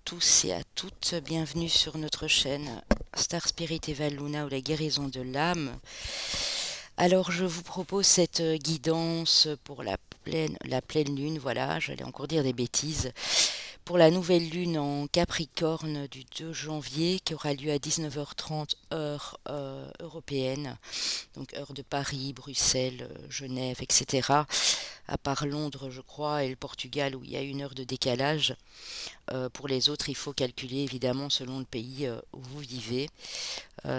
tous et à toutes, bienvenue sur notre chaîne Star Spirit Eva Luna ou la guérison de l'âme. Alors je vous propose cette guidance pour la pleine lune, voilà, j'allais encore dire des bêtises, pour la nouvelle lune en Capricorne du 2 janvier qui aura lieu à 19h30 heure européenne, donc heure de Paris, Bruxelles, Genève, etc. À part Londres, je crois, et le Portugal où il y a 1 heure de décalage. Pour les autres, il faut calculer évidemment selon le pays où vous vivez,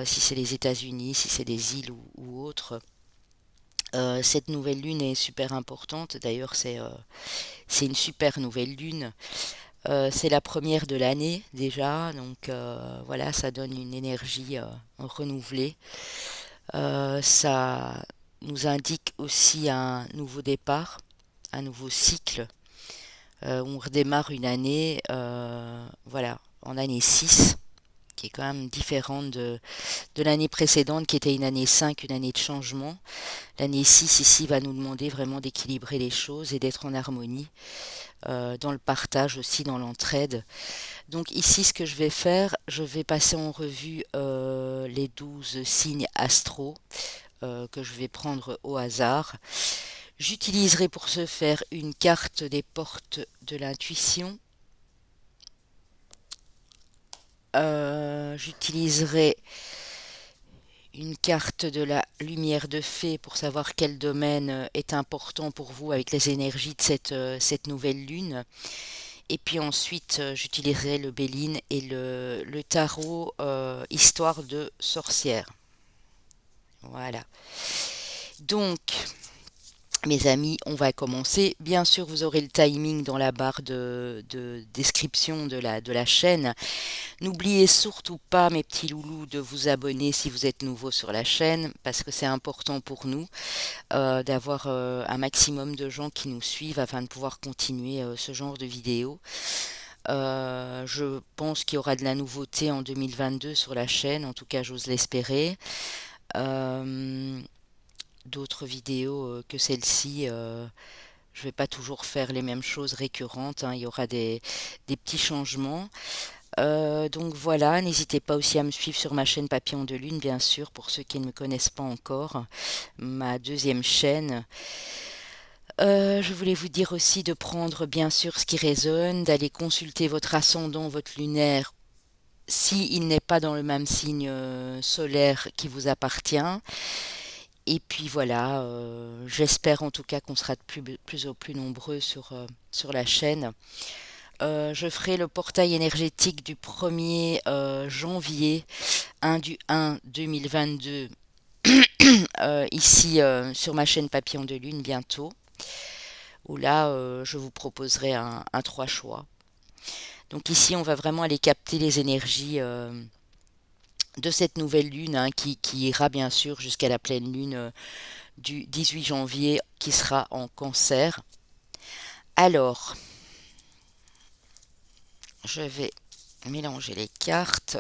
si c'est les États-Unis, si c'est des îles ou autres. Cette nouvelle lune est super importante. D'ailleurs, c'est une super nouvelle lune. C'est la première de l'année déjà, donc voilà, ça donne une énergie renouvelée. Ça nous indique aussi un nouveau départ, un nouveau cycle. On redémarre une année, voilà, en année 6, qui est quand même différente de l'année précédente, qui était une année 5, une année de changement. L'année 6 ici va nous demander vraiment d'équilibrer les choses et d'être en harmonie, dans le partage aussi, dans l'entraide. Donc ici, ce que je vais faire, je vais passer en revue les 12 signes astro que je vais prendre au hasard. J'utiliserai pour ce faire une carte des portes de l'intuition. J'utiliserai une carte de la lumière de fée pour savoir quel domaine est important pour vous avec les énergies de cette nouvelle lune. Et puis ensuite, j'utiliserai le Béline et le tarot histoire de sorcière. Voilà. Donc, mes amis, on va commencer. Bien sûr, vous aurez le timing dans la barre de description de la chaîne. N'oubliez surtout pas, mes petits loulous, de vous abonner si vous êtes nouveau sur la chaîne, parce que c'est important pour nous d'avoir un maximum de gens qui nous suivent afin de pouvoir continuer ce genre de vidéos. Je pense qu'il y aura de la nouveauté en 2022 sur la chaîne, en tout cas j'ose l'espérer. Euh, D'autres vidéos que celle-ci. Je vais pas toujours faire les mêmes choses récurrentes, hein. Il y aura des petits changements. Donc voilà, n'hésitez pas aussi à me suivre sur ma chaîne Papillon de Lune, bien sûr, pour ceux qui ne me connaissent pas encore, ma deuxième chaîne. Je voulais vous dire aussi de prendre bien sûr ce qui résonne, d'aller consulter votre ascendant, votre lunaire, si il n'est pas dans le même signe solaire qui vous appartient. Et puis voilà, j'espère en tout cas qu'on sera de plus en plus nombreux sur la chaîne. Je ferai le portail énergétique du 1er janvier 1 du 1 2022 ici sur ma chaîne Papillon de Lune bientôt, où là je vous proposerai un 3 choix. Donc ici on va vraiment aller capter les énergies de cette nouvelle lune, hein, qui ira bien sûr jusqu'à la pleine lune du 18 janvier qui sera en Cancer. Alors, je vais mélanger les cartes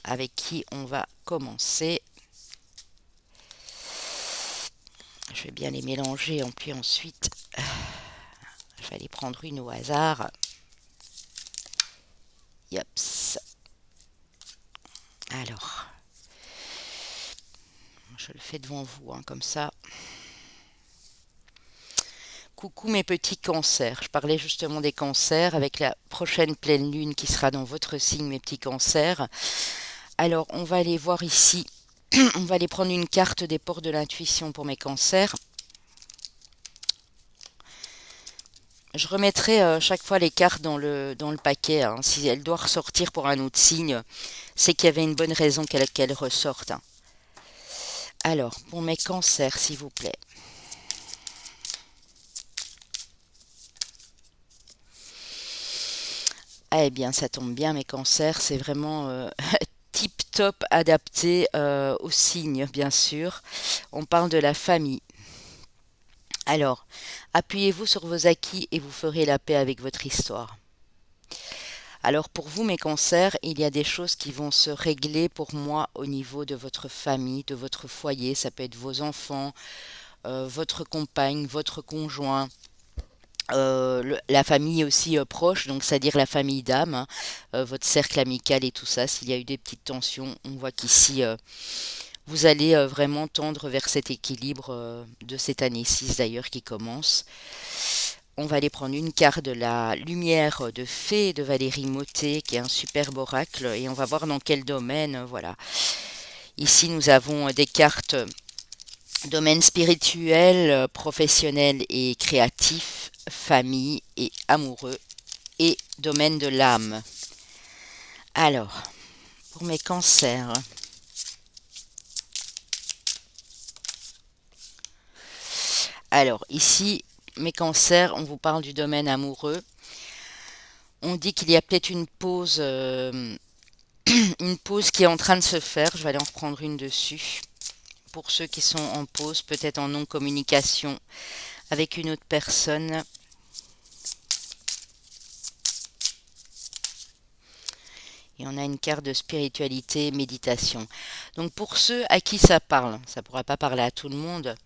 avec qui on va commencer. Je vais bien les mélanger, et puis ensuite je vais aller prendre une au hasard. Yops. Alors, je le fais devant vous, hein, comme ça. Coucou mes petits cancers. Je parlais justement des cancers avec la prochaine pleine lune qui sera dans votre signe, mes petits cancers. Alors, on va aller voir ici. On va aller prendre une carte des portes de l'intuition pour mes cancers. Je remettrai chaque fois les cartes dans le paquet, hein. Si elle doit ressortir pour un autre signe, c'est qu'il y avait une bonne raison qu'elle ressorte, hein. Alors, pour mes cancers, s'il vous plaît. Eh bien, ça tombe bien, mes cancers, c'est vraiment tip top adapté aux signes, bien sûr. On parle de la famille. Alors, appuyez-vous sur vos acquis et vous ferez la paix avec votre histoire. Alors pour vous, mes cancers, il y a des choses qui vont se régler pour moi au niveau de votre famille, de votre foyer. Ça peut être vos enfants, votre compagne, votre conjoint, La famille aussi proche, donc c'est-à-dire la famille d'âme, hein, votre cercle amical et tout ça. S'il y a eu des petites tensions, on voit qu'ici, vous allez vraiment tendre vers cet équilibre de cette année 6 d'ailleurs qui commence. On va aller prendre une carte de la lumière de fée de Valérie Mottet, qui est un superbe oracle, et on va voir dans quel domaine, voilà. Ici, nous avons des cartes domaine spirituel, professionnel et créatif, famille et amoureux, et domaine de l'âme. Alors, pour mes cancers. Alors, ici, mes cancers, on vous parle du domaine amoureux. On dit qu'il y a peut-être une pause qui est en train de se faire. Je vais aller en reprendre une dessus. Pour ceux qui sont en pause, peut-être en non-communication avec une autre personne. Et on a une carte de spiritualité, méditation. Donc pour ceux à qui ça parle, ça ne pourra pas parler à tout le monde,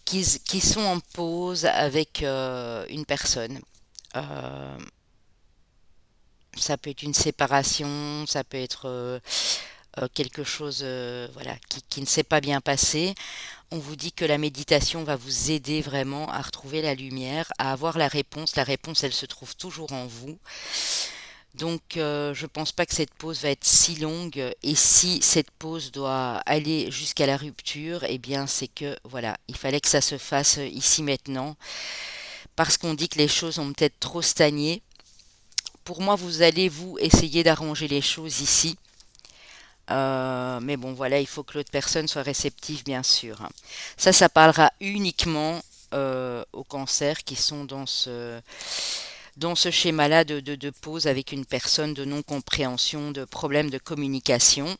qui sont en pause avec une personne. Euh, Ça peut être une séparation, ça peut être quelque chose voilà, qui ne s'est pas bien passé. On vous dit que la méditation va vous aider vraiment à retrouver la lumière, à avoir la réponse. La réponse, elle se trouve toujours en vous. Donc, je pense pas que cette pause va être si longue. Et si cette pause doit aller jusqu'à la rupture, eh bien, c'est que voilà, il fallait que ça se fasse ici maintenant, parce qu'on dit que les choses ont peut-être trop stagné. Pour moi, vous allez vous essayer d'arranger les choses ici. Mais bon, voilà, il faut que l'autre personne soit réceptive, bien sûr. Ça parlera uniquement aux cancers qui sont dans ce schéma-là de pause avec une personne, de non-compréhension, de problème de communication.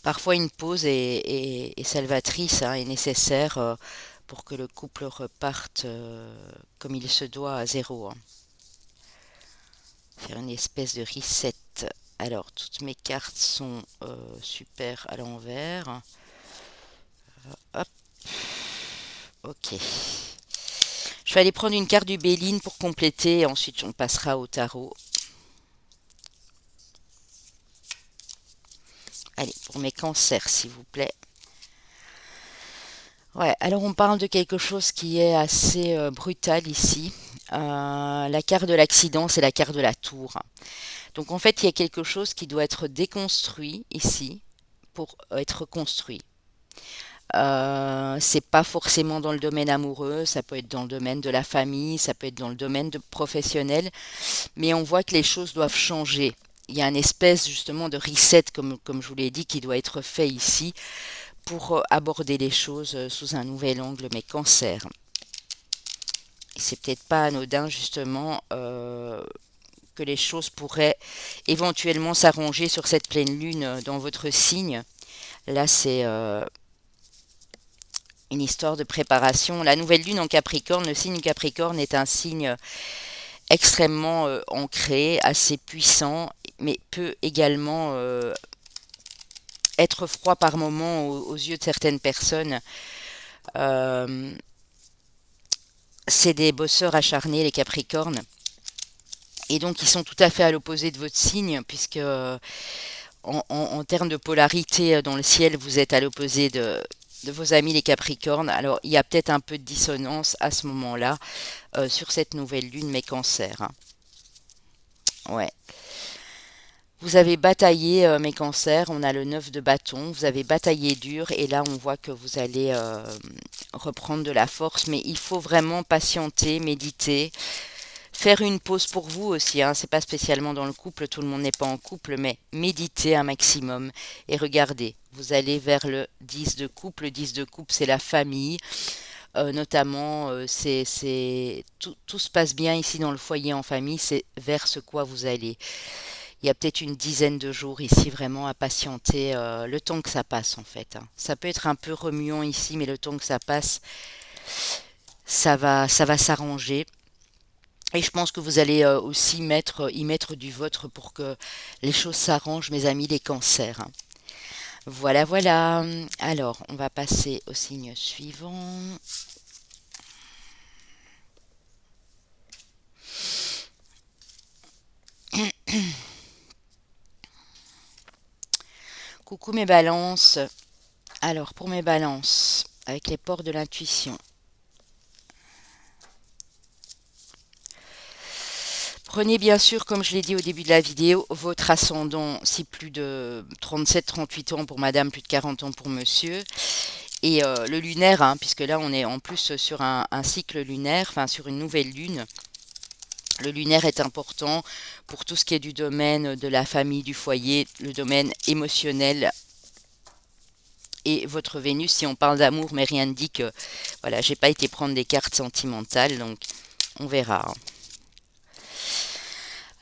Parfois, une pause est salvatrice, hein, est nécessaire pour que le couple reparte comme il se doit à zéro, hein. Faire une espèce de reset. Alors, toutes mes cartes sont super à l'envers. Hop, ok. Je vais aller prendre une carte du Béline pour compléter et ensuite on passera au tarot. Allez, pour mes cancers, s'il vous plaît. Ouais, alors on parle de quelque chose qui est assez brutal ici. La carte de l'accident, c'est la carte de la tour. Donc en fait, il y a quelque chose qui doit être déconstruit ici pour être construit. C'est pas forcément dans le domaine amoureux, ça peut être dans le domaine de la famille, ça peut être dans le domaine professionnel, mais on voit que les choses doivent changer. Il y a une espèce justement de reset, comme je vous l'ai dit, qui doit être fait ici pour aborder les choses sous un nouvel angle, mes cancers. Et c'est peut-être pas anodin justement que les choses pourraient éventuellement s'arranger sur cette pleine lune dans votre signe. Là, c'est une histoire de préparation. La nouvelle lune en Capricorne, le signe Capricorne est un signe extrêmement ancré, assez puissant, mais peut également être froid par moments aux yeux de certaines personnes. Euh, c'est des bosseurs acharnés, les Capricornes. Et donc, ils sont tout à fait à l'opposé de votre signe, puisque en termes de polarité dans le ciel, vous êtes à l'opposé de vos amis les Capricornes. Alors, il y a peut-être un peu de dissonance à ce moment-là sur cette nouvelle lune, mes cancers, hein. Ouais. Vous avez bataillé, mes cancers, on a le 9 de bâton, vous avez bataillé dur et là on voit que vous allez reprendre de la force, mais il faut vraiment patienter, méditer, faire une pause pour vous aussi, hein. C'est pas spécialement dans le couple, tout le monde n'est pas en couple, mais méditez un maximum et regardez, vous allez vers le 10 de coupe. Le 10 de coupe, c'est la famille, notamment, tout se passe bien ici dans le foyer en famille, c'est vers ce quoi vous allez. Il y a peut-être une dizaine de jours ici vraiment à patienter, le temps que ça passe en fait, hein. Ça peut être un peu remuant ici, mais le temps que ça passe, ça va s'arranger. Et je pense que vous allez aussi y mettre du vôtre pour que les choses s'arrangent, mes amis, les cancers, hein. Voilà, voilà. Alors, on va passer au signe suivant. Coucou mes balances. Alors pour mes balances, avec les ports de l'intuition. Prenez bien sûr, comme je l'ai dit au début de la vidéo, votre ascendant, si plus de 37-38 ans pour madame, plus de 40 ans pour monsieur. Et le lunaire, hein, puisque là on est en plus sur un cycle lunaire, enfin sur une nouvelle lune. Le lunaire est important pour tout ce qui est du domaine de la famille, du foyer, le domaine émotionnel et votre Vénus, si on parle d'amour, mais rien ne dit que, voilà, j'ai pas été prendre des cartes sentimentales, donc on verra, hein.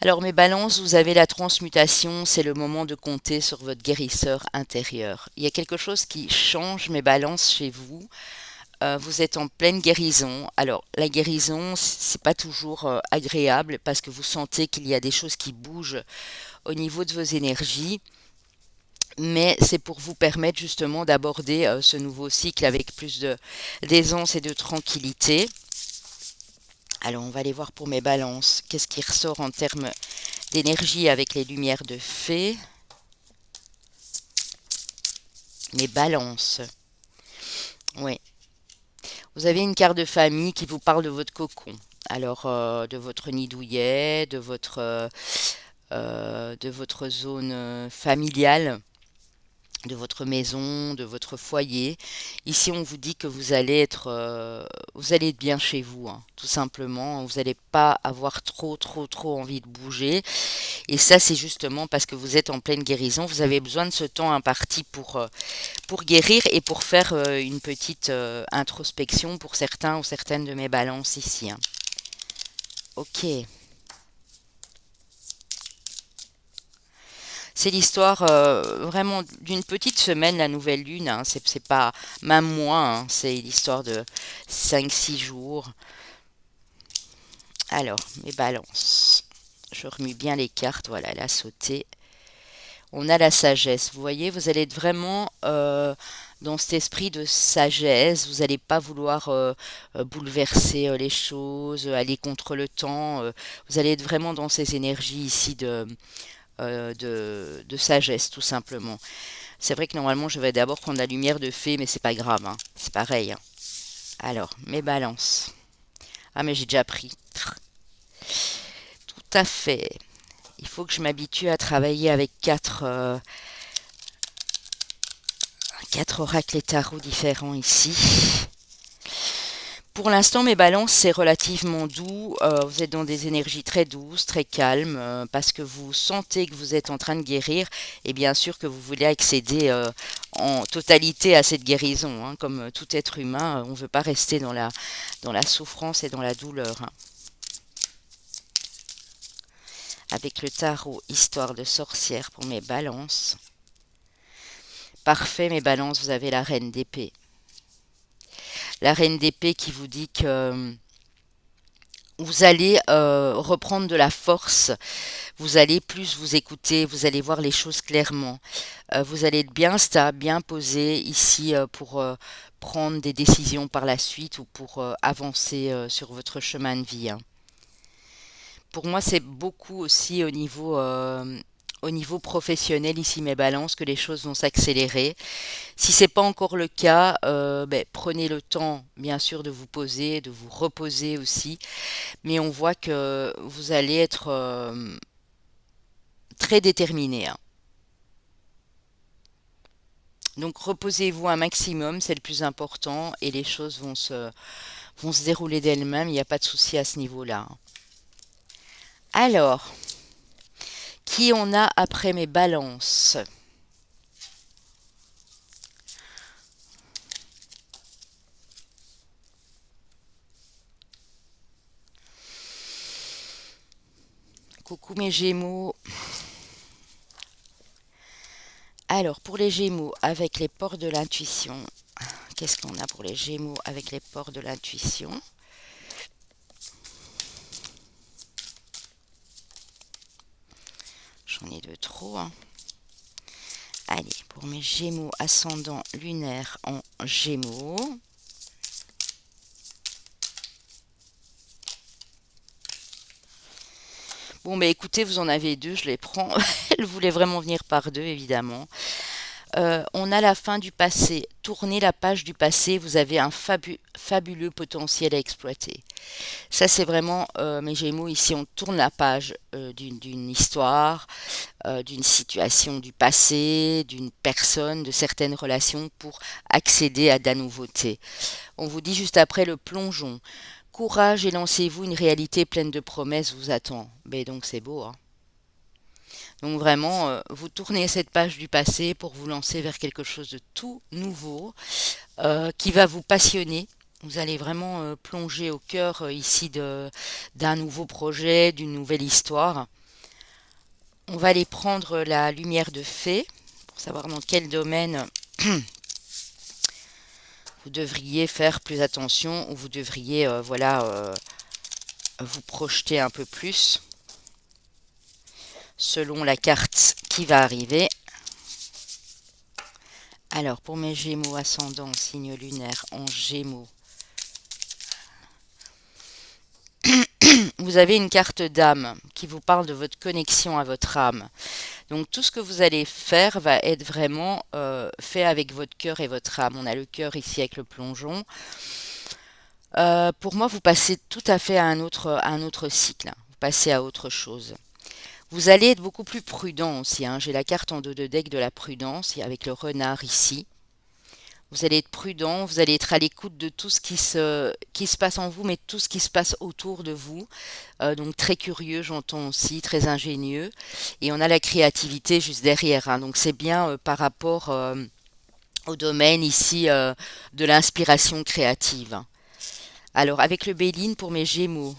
Alors mes balances, vous avez la transmutation, c'est le moment de compter sur votre guérisseur intérieur. Il y a quelque chose qui change mes balances chez vous. Vous êtes en pleine guérison. Alors la guérison, c'est pas toujours agréable parce que vous sentez qu'il y a des choses qui bougent au niveau de vos énergies. Mais c'est pour vous permettre justement d'aborder ce nouveau cycle avec plus d'aisance et de tranquillité. Alors on va aller voir pour mes balances. Qu'est-ce qui ressort en termes d'énergie avec les lumières de fée? Mes balances. Oui. Vous avez une carte de famille qui vous parle de votre cocon. Alors de votre nid douillet, de votre zone familiale, de votre maison, de votre foyer. Ici, on vous dit que vous allez être bien chez vous, hein, tout simplement. Vous n'allez pas avoir trop envie de bouger. Et ça, c'est justement parce que vous êtes en pleine guérison. Vous avez besoin de ce temps imparti pour guérir et pour faire une petite introspection pour certains ou certaines de mes balances ici, hein. Ok. C'est l'histoire vraiment d'une petite semaine, la nouvelle lune, hein. C'est pas même mois, hein. C'est l'histoire de 5 6 jours. Alors, mes balances. Je remue bien les cartes. Voilà, elle a sauté. On a la sagesse. Vous voyez, vous allez être vraiment dans cet esprit de sagesse. Vous n'allez pas vouloir bouleverser les choses, aller contre le temps. Vous allez être vraiment dans ces énergies ici de sagesse, tout simplement. C'est vrai que normalement, je vais d'abord prendre la lumière de fée, mais c'est pas grave, hein. C'est pareil, hein. Alors, mes balances. Ah, mais j'ai déjà pris. Tout à fait. Il faut que je m'habitue à travailler avec quatre oracles et tarots différents ici. Pour l'instant, mes balances, c'est relativement doux. Vous êtes dans des énergies très douces, très calmes, parce que vous sentez que vous êtes en train de guérir et bien sûr que vous voulez accéder en totalité à cette guérison, hein. Comme tout être humain, on ne veut pas rester dans la souffrance et dans la douleur, hein. Avec le tarot Histoire de sorcière pour mes balances. Parfait, mes balances, vous avez la reine d'épée. La reine d'épée qui vous dit que vous allez reprendre de la force, vous allez plus vous écouter, vous allez voir les choses clairement. Vous allez être bien stable, bien posé ici pour prendre des décisions par la suite ou pour avancer sur votre chemin de vie, hein. Pour moi, c'est beaucoup aussi au niveau professionnel ici mes balances que les choses vont s'accélérer. Si c'est pas encore le cas, prenez le temps bien sûr de vous poser, de vous reposer aussi. Mais on voit que vous allez être très déterminé, hein. Donc reposez-vous un maximum, c'est le plus important, et les choses vont se dérouler d'elles-mêmes, il n'y a pas de souci à ce niveau-là, hein. Alors, qui on a après mes balances? Coucou mes Gémeaux. Alors, pour les Gémeaux, avec les ports de l'intuition, qu'est-ce qu'on a pour les Gémeaux avec les ports de l'intuition? J'en ai de trop, hein. Allez, pour mes Gémeaux ascendant lunaire en Gémeaux. Bon, bah écoutez, vous en avez deux, je les prends. Elle voulait vraiment venir par deux, évidemment. On a la fin du passé. Tournez la page du passé, vous avez un fabuleux potentiel à exploiter. Ça, c'est vraiment mes Gémeaux. Ici, on tourne la page d'une histoire, d'une situation du passé, d'une personne, de certaines relations pour accéder à de la nouveauté. On vous dit juste après le plongeon. Courage et lancez-vous, une réalité pleine de promesses vous attend. Mais donc c'est beau, hein. Donc vraiment, vous tournez cette page du passé pour vous lancer vers quelque chose de tout nouveau qui va vous passionner. Vous allez vraiment plonger au cœur ici d'un nouveau projet, d'une nouvelle histoire. On va aller prendre la lumière de fée pour savoir dans quel domaine vous devriez faire plus attention ou vous devriez vous projeter un peu plus selon la carte qui va arriver. Alors pour mes Gémeaux ascendant, signe lunaire en Gémeaux, vous avez une carte d'âme qui vous parle de votre connexion à votre âme. Donc tout ce que vous allez faire va être vraiment fait avec votre cœur et votre âme. On a le cœur ici avec le plongeon. Pour moi, vous passez tout à fait à un autre cycle, hein. Vous passez à autre chose. Vous allez être beaucoup plus prudent aussi, hein. J'ai la carte en dos de deck de la prudence avec le renard ici. Vous allez être prudent, vous allez être à l'écoute de tout ce qui se passe en vous, mais tout ce qui se passe autour de vous. Donc très curieux, j'entends aussi, très ingénieux. Et on a la créativité juste derrière, hein. Donc c'est bien par rapport au domaine ici de l'inspiration créative, hein. Alors avec le Béline pour mes Gémeaux.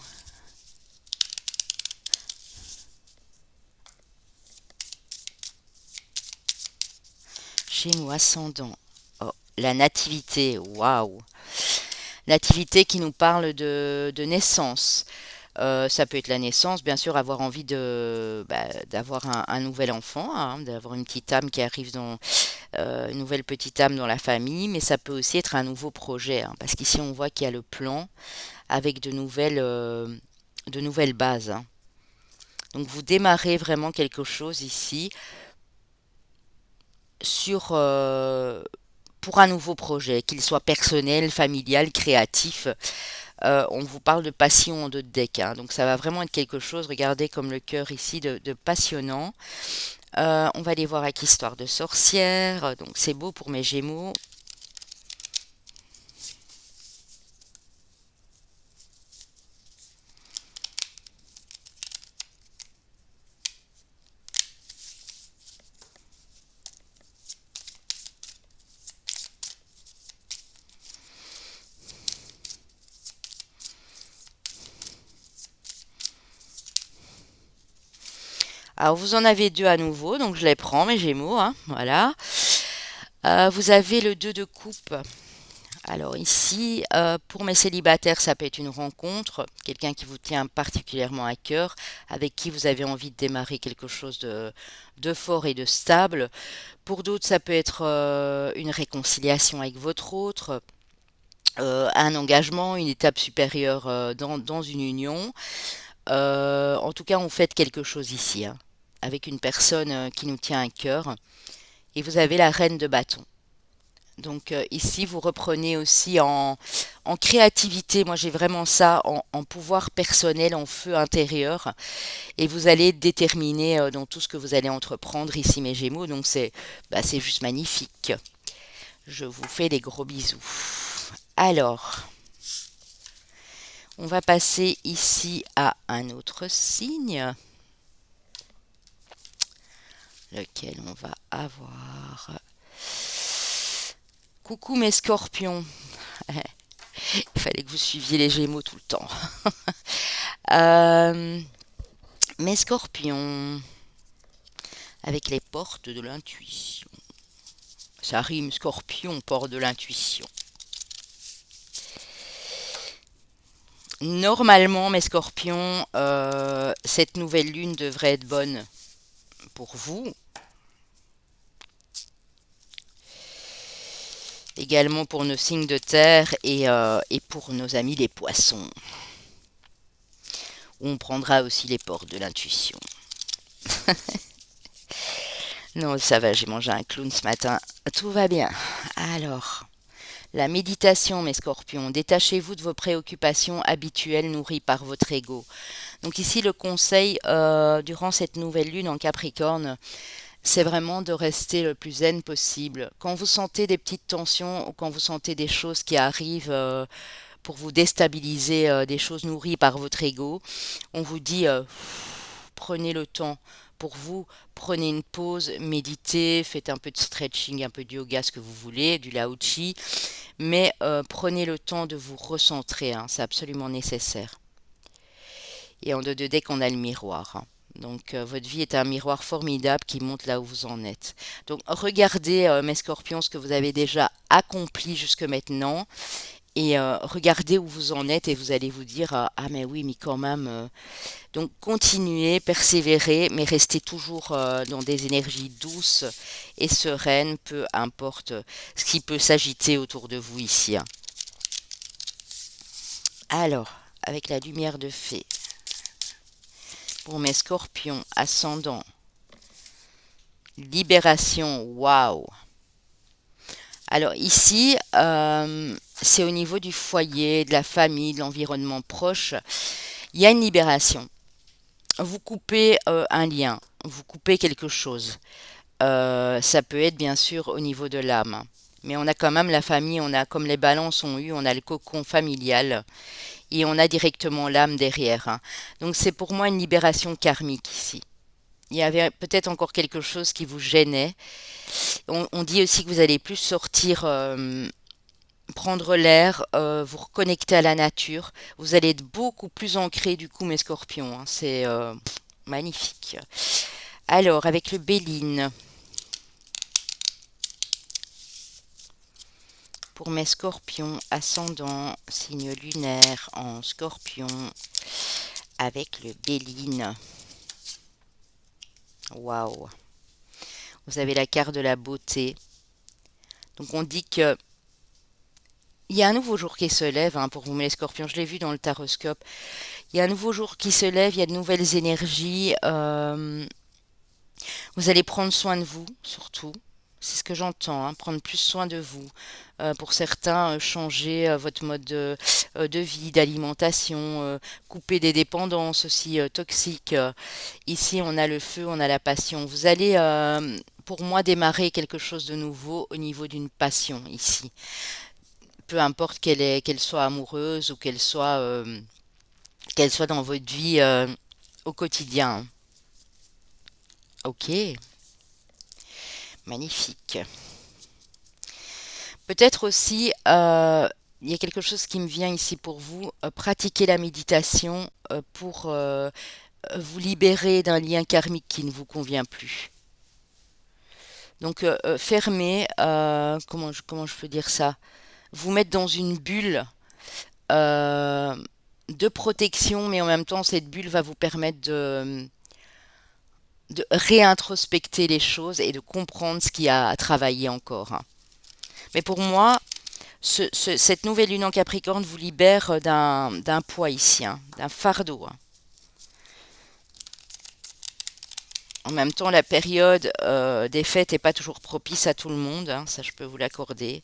Gémeaux ascendant. Oh, la nativité, waouh! Nativité qui nous parle de naissance. Ça peut être la naissance, bien sûr, avoir envie d'avoir un nouvel enfant, hein, d'avoir une petite âme qui arrive une nouvelle petite âme dans la famille, mais ça peut aussi être un nouveau projet, hein, parce qu'ici on voit qu'il y a le plan avec de nouvelles bases, hein. Donc vous démarrez vraiment quelque chose ici sur pour un nouveau projet, qu'il soit personnel, familial, créatif. On vous parle de passion en deux deck, hein, donc ça va vraiment être quelque chose, regardez comme le cœur ici, de passionnant. On va aller voir avec Histoire de sorcière, donc c'est beau pour mes Gémeaux. Alors vous en avez deux à nouveau, donc je les prends mes Gémeaux, hein, voilà. Vous avez le 2 de coupe. Alors ici, pour mes célibataires, ça peut être une rencontre, quelqu'un qui vous tient particulièrement à cœur, avec qui vous avez envie de démarrer quelque chose de fort et de stable. Pour d'autres, ça peut être une réconciliation avec votre autre, un engagement, une étape supérieure dans une union. En tout cas, on fait quelque chose ici, hein, avec une personne qui nous tient à cœur. Et vous avez la reine de bâton. Donc ici, vous reprenez aussi en créativité. Moi, j'ai vraiment ça en pouvoir personnel, en feu intérieur. Et vous allez être déterminé dans tout ce que vous allez entreprendre ici, mes Gémeaux. Donc c'est juste magnifique. Je vous fais des gros bisous. Alors, on va passer ici à un autre signe, lequel on va avoir. Coucou mes scorpions. Il fallait que vous suiviez les Gémeaux tout le temps. Euh, mes scorpions, avec les portes de l'intuition. Ça rime, scorpion, porte de l'intuition. Normalement, mes scorpions, cette nouvelle lune devrait être bonne pour vous. Également pour nos signes de terre et pour nos amis les poissons. On prendra aussi les portes de l'intuition. Non, ça va, j'ai mangé un clown ce matin. Tout va bien. Alors, la méditation, mes scorpions. Détachez-vous de vos préoccupations habituelles nourries par votre ego. Donc ici, le conseil durant cette nouvelle lune en Capricorne, c'est vraiment de rester le plus zen possible. Quand vous sentez des petites tensions ou quand vous sentez des choses qui arrivent pour vous déstabiliser, des choses nourries par votre ego, on vous dit prenez le temps pour vous, prenez une pause, méditez, faites un peu de stretching, un peu de yoga, ce que vous voulez, du lao chi, mais prenez le temps de vous recentrer, hein, c'est absolument nécessaire. Et en deux de deck, on a le miroir, hein. Donc votre vie est un miroir formidable qui montre là où vous en êtes. Donc regardez mes scorpions ce que vous avez déjà accompli jusque maintenant et regardez où vous en êtes et vous allez vous dire ah mais oui mais quand même donc continuez, persévérez mais restez toujours dans des énergies douces et sereines, peu importe ce qui peut s'agiter autour de vous ici, hein. Alors, avec la lumière de fée, pour mes scorpions ascendants, libération, waouh. Alors ici, c'est au niveau du foyer, de la famille, de l'environnement proche. Il y a une libération. Vous coupez un lien, vous coupez quelque chose. Ça peut être bien sûr au niveau de l'âme. Mais on a quand même la famille, on a comme les balances ont eu, on a le cocon familial et on a directement l'âme derrière, hein. Donc c'est pour moi une libération karmique ici. Il y avait peut-être encore quelque chose qui vous gênait. On dit aussi que vous allez plus sortir, prendre l'air, vous reconnecter à la nature. Vous allez être beaucoup plus ancré du coup, mes scorpions, hein. C'est magnifique. Alors, avec le Béline, pour mes scorpions ascendant, signe lunaire en scorpion, avec le Béline. Waouh! Vous avez la carte de la beauté. Donc on dit que il y a un nouveau jour qui se lève, hein, pour vous les scorpions, je l'ai vu dans le taroscope. Il y a un nouveau jour qui se lève, il y a de nouvelles énergies. Vous allez prendre soin de vous, surtout. C'est ce que j'entends, hein, prendre plus soin de vous. Pour certains, changer votre mode de vie, d'alimentation, couper des dépendances aussi toxiques. Ici, on a le feu, on a la passion. Vous allez, pour moi, démarrer quelque chose de nouveau au niveau d'une passion ici. Peu importe qu'elle soit amoureuse ou qu'elle soit dans votre vie au quotidien. Ok, magnifique. Peut-être aussi, il y a quelque chose qui me vient ici pour vous, pratiquer la méditation pour vous libérer d'un lien karmique qui ne vous convient plus. Donc, fermer, comment je peux dire ça? Vous mettre dans une bulle euh, de protection, mais en même temps, cette bulle va vous permettre de réintrospecter les choses et de comprendre ce qu'il y a à travailler encore, hein. Mais pour moi, cette nouvelle lune en Capricorne vous libère d'un poids ici, hein, d'un fardeau, hein. En même temps, la période des fêtes n'est pas toujours propice à tout le monde, hein, ça je peux vous l'accorder.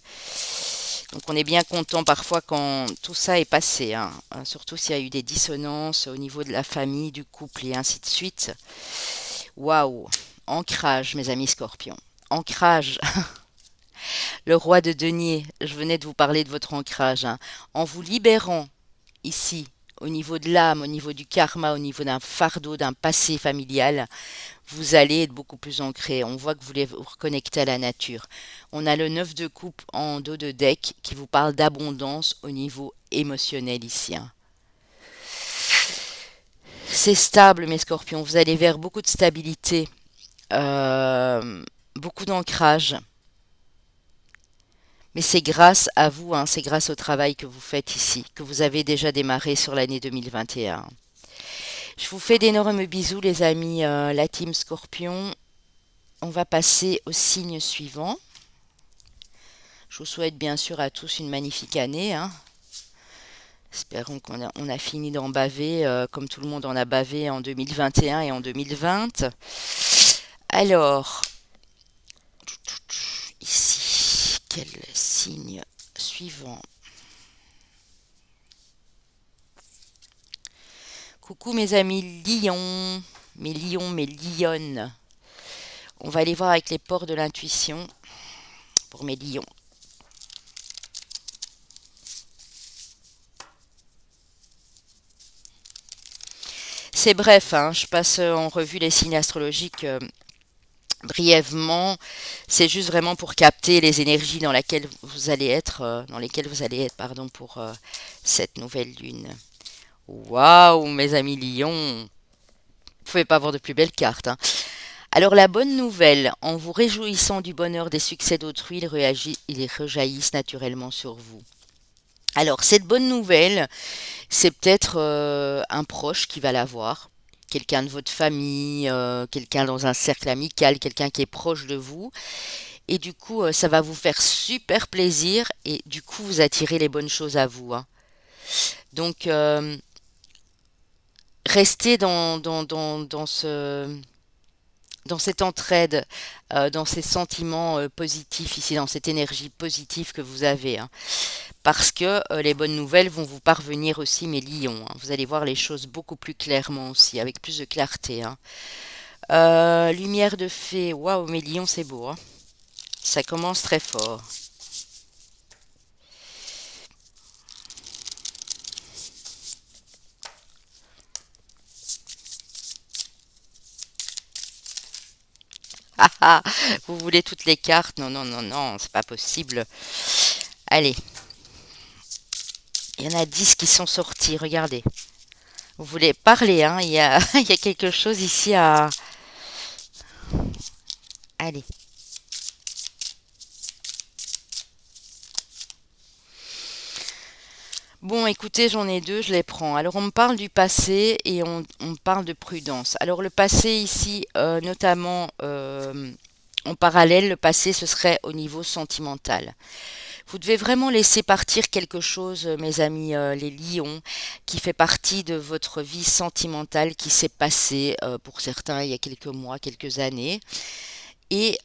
Donc on est bien content parfois quand tout ça est passé, hein, surtout s'il y a eu des dissonances au niveau de la famille, du couple et ainsi de suite. Waouh! Ancrage, mes amis scorpions. Ancrage. Le roi de denier, je venais de vous parler de votre ancrage, hein. En vous libérant ici, au niveau de l'âme, au niveau du karma, au niveau d'un fardeau, d'un passé familial, vous allez être beaucoup plus ancré. On voit que vous voulez vous reconnecter à la nature. On a le 9 de coupe en dos de deck qui vous parle d'abondance au niveau émotionnel ici, hein. C'est stable, mes scorpions. Vous allez vers beaucoup de stabilité, beaucoup d'ancrage. Mais c'est grâce à vous, hein, c'est grâce au travail que vous faites ici, que vous avez déjà démarré sur l'année 2021. Je vous fais d'énormes bisous, les amis, la team Scorpion. On va passer au signe suivant. Je vous souhaite bien sûr à tous une magnifique année, hein. Espérons qu'on a fini d'en baver, comme tout le monde en a bavé en 2021 et en 2020. Alors, ici, quel signe suivant? Coucou mes amis lions, mes lions, mes lionnes. On va aller voir avec les ports de l'intuition pour mes lions. C'est bref, hein, je passe en revue les signes astrologiques brièvement. C'est juste vraiment pour capter les énergies dans lesquelles vous allez être, pardon, pour cette nouvelle lune. Waouh, mes amis lions, vous pouvez pas avoir de plus belles cartes, hein. Alors la bonne nouvelle, en vous réjouissant du bonheur des succès d'autrui, ils rejaillissent naturellement sur vous. Alors cette bonne nouvelle, c'est peut-être un proche qui va l'avoir, quelqu'un de votre famille, quelqu'un dans un cercle amical, quelqu'un qui est proche de vous. Et du coup, ça va vous faire super plaisir et du coup, vous attirez les bonnes choses à vous, hein. Donc, restez dans cette entraide, dans ces sentiments positifs ici, dans cette énergie positive que vous avez, hein. Parce que les bonnes nouvelles vont vous parvenir aussi, mes lions, hein. Vous allez voir les choses beaucoup plus clairement aussi, avec plus de clarté, hein. Lumière de fée, waouh, mes lions, c'est beau, hein. Ça commence très fort. Ah ah, vous voulez toutes les cartes? Non, non, non, non, c'est pas possible. Allez, il y en a 10 qui sont sortis, regardez. Vous voulez parler, hein? Il y a quelque chose ici à... Allez. Bon, écoutez, j'en ai deux, je les prends. Alors, on me parle du passé et on me parle de prudence. Alors, le passé ici, notamment en parallèle, le passé, ce serait au niveau sentimental. Vous devez vraiment laisser partir quelque chose, mes amis les lions, qui fait partie de votre vie sentimentale qui s'est passée pour certains il y a quelques mois, quelques années. Et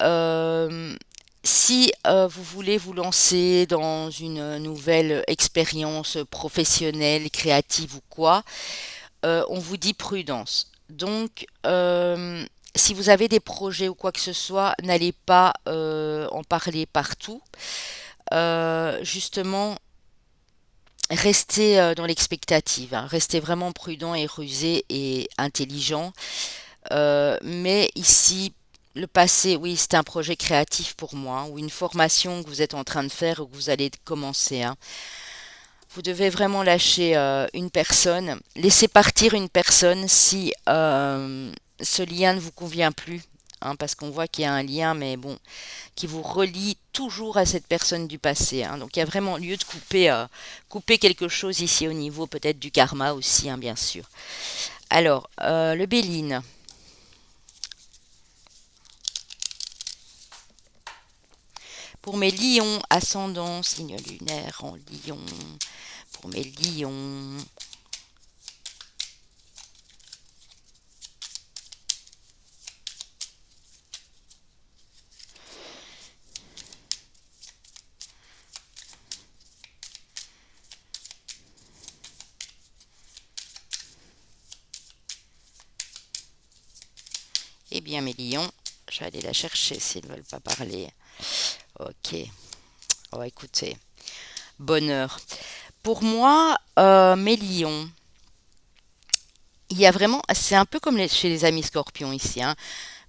si vous voulez vous lancer dans une nouvelle expérience professionnelle, créative ou quoi, on vous dit prudence. Donc, si vous avez des projets ou quoi que ce soit, n'allez pas en parler partout. Justement, restez dans l'expectative, hein. Restez vraiment prudent et rusé et intelligent. Mais ici, le passé, oui, c'est un projet créatif pour moi, hein, ou une formation que vous êtes en train de faire ou que vous allez commencer, hein. Vous devez vraiment lâcher une personne, laisser partir une personne si ce lien ne vous convient plus, hein, parce qu'on voit qu'il y a un lien, mais bon, qui vous relie toujours à cette personne du passé, hein. Donc il y a vraiment lieu de couper quelque chose ici au niveau peut-être du karma aussi, hein, bien sûr. Alors, le Béline. Pour mes lions, ascendant, signe lunaire en lion. Pour mes lions. Eh bien, mes lions, je vais aller la chercher s'ils ne veulent pas parler. Ok. Oh, écoutez. Bonheur. Pour moi, mes lions, il y a vraiment, c'est un peu comme chez les amis scorpions ici, hein.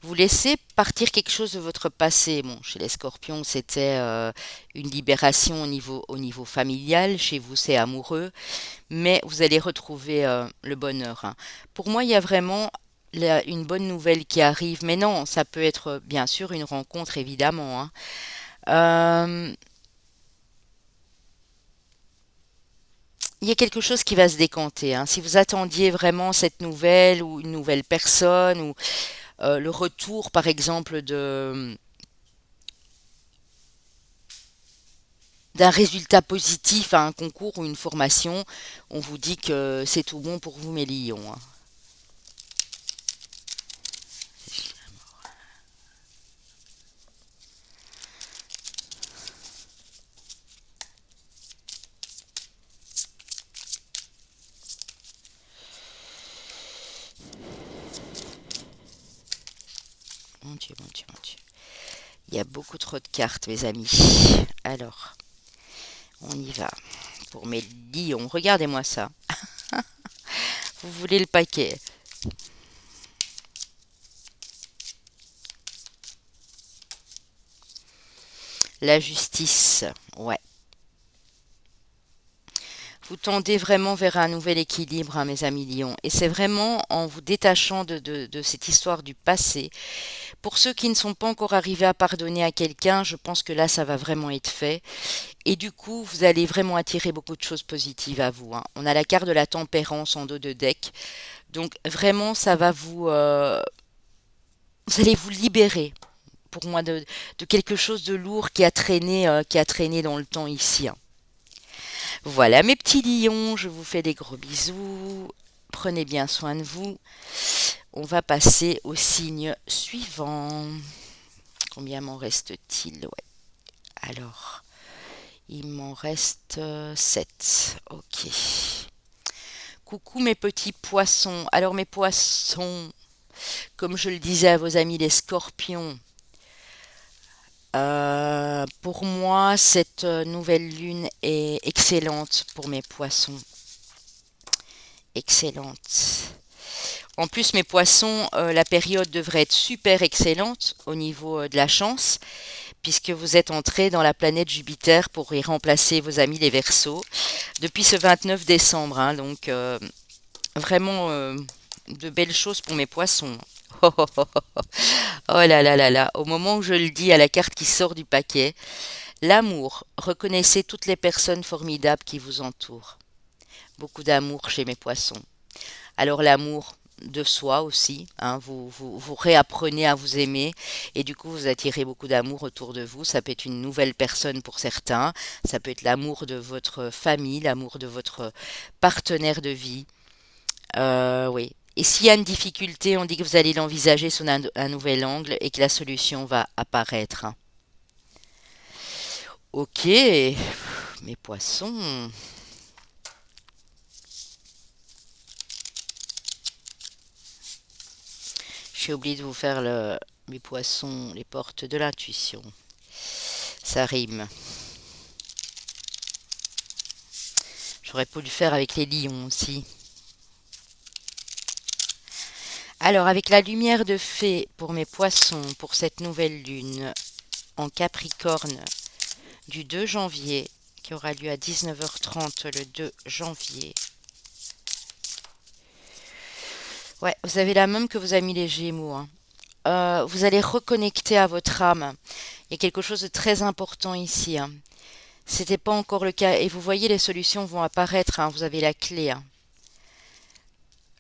Vous laissez partir quelque chose de votre passé. Bon, chez les scorpions, c'était une libération au niveau familial. Chez vous, c'est amoureux. Mais vous allez retrouver le bonheur, hein. Pour moi, il y a vraiment une bonne nouvelle qui arrive. Mais non, ça peut être bien sûr une rencontre, évidemment, hein. Euh, il y a quelque chose qui va se décanter, hein. Si vous attendiez vraiment cette nouvelle ou une nouvelle personne ou le retour, par exemple, d'un résultat positif à un concours ou une formation, on vous dit que c'est tout bon pour vous, mes lions, hein. Mon Dieu, mon Dieu, mon Dieu. Il y a beaucoup trop de cartes, mes amis. Alors, on y va. Pour mes lions, regardez-moi ça. Vous voulez le paquet? La justice, ouais. Vous tendez vraiment vers un nouvel équilibre, hein, mes amis lions. Et c'est vraiment en vous détachant de cette histoire du passé. Pour ceux qui ne sont pas encore arrivés à pardonner à quelqu'un, je pense que là, ça va vraiment être fait. Et du coup, vous allez vraiment attirer beaucoup de choses positives à vous, hein. On a la carte de la tempérance en dos de deck. Donc vraiment, ça va vous allez vous libérer, pour moi, de quelque chose de lourd qui a traîné dans le temps ici, hein. Voilà, mes petits lions, je vous fais des gros bisous. Prenez bien soin de vous. On va passer au signe suivant. Combien m'en reste-t-il? Ouais. Alors, il m'en reste 7. Ok. Coucou mes petits poissons. Alors mes poissons, comme je le disais à vos amis les scorpions, pour moi cette nouvelle lune est excellente pour mes poissons. Excellente. En plus, mes poissons, la période devrait être super excellente au niveau de la chance, puisque vous êtes entrés dans la planète Jupiter pour y remplacer vos amis les Verseaux depuis ce 29 décembre, hein. Donc, vraiment de belles choses pour mes poissons. Oh, oh, oh, oh, oh. Oh là là là là, au moment où je le dis à la carte qui sort du paquet, l'amour, reconnaissez toutes les personnes formidables qui vous entourent. Beaucoup d'amour chez mes poissons. Alors l'amour de soi aussi, hein, vous réapprenez à vous aimer et du coup vous attirez beaucoup d'amour autour de vous. Ça peut être une nouvelle personne pour certains, ça peut être l'amour de votre famille, l'amour de votre partenaire de vie. Oui. Et s'il y a une difficulté, on dit que vous allez l'envisager sous un nouvel angle et que la solution va apparaître, hein. Ok, mes poissons. J'ai oublié de vous faire mes poissons, les portes de l'intuition. Ça rime. J'aurais pu le faire avec les lions aussi. Alors, avec la lumière de fée pour mes poissons, pour cette nouvelle lune en Capricorne du 2 janvier, qui aura lieu à 19h30 le 2 janvier. Ouais, vous avez la même que vos amis les Gémeaux, hein. Vous allez reconnecter à votre âme. Il y a quelque chose de très important ici, hein. C'était pas encore le cas. Et vous voyez, les solutions vont apparaître, hein. Vous avez la clé, hein.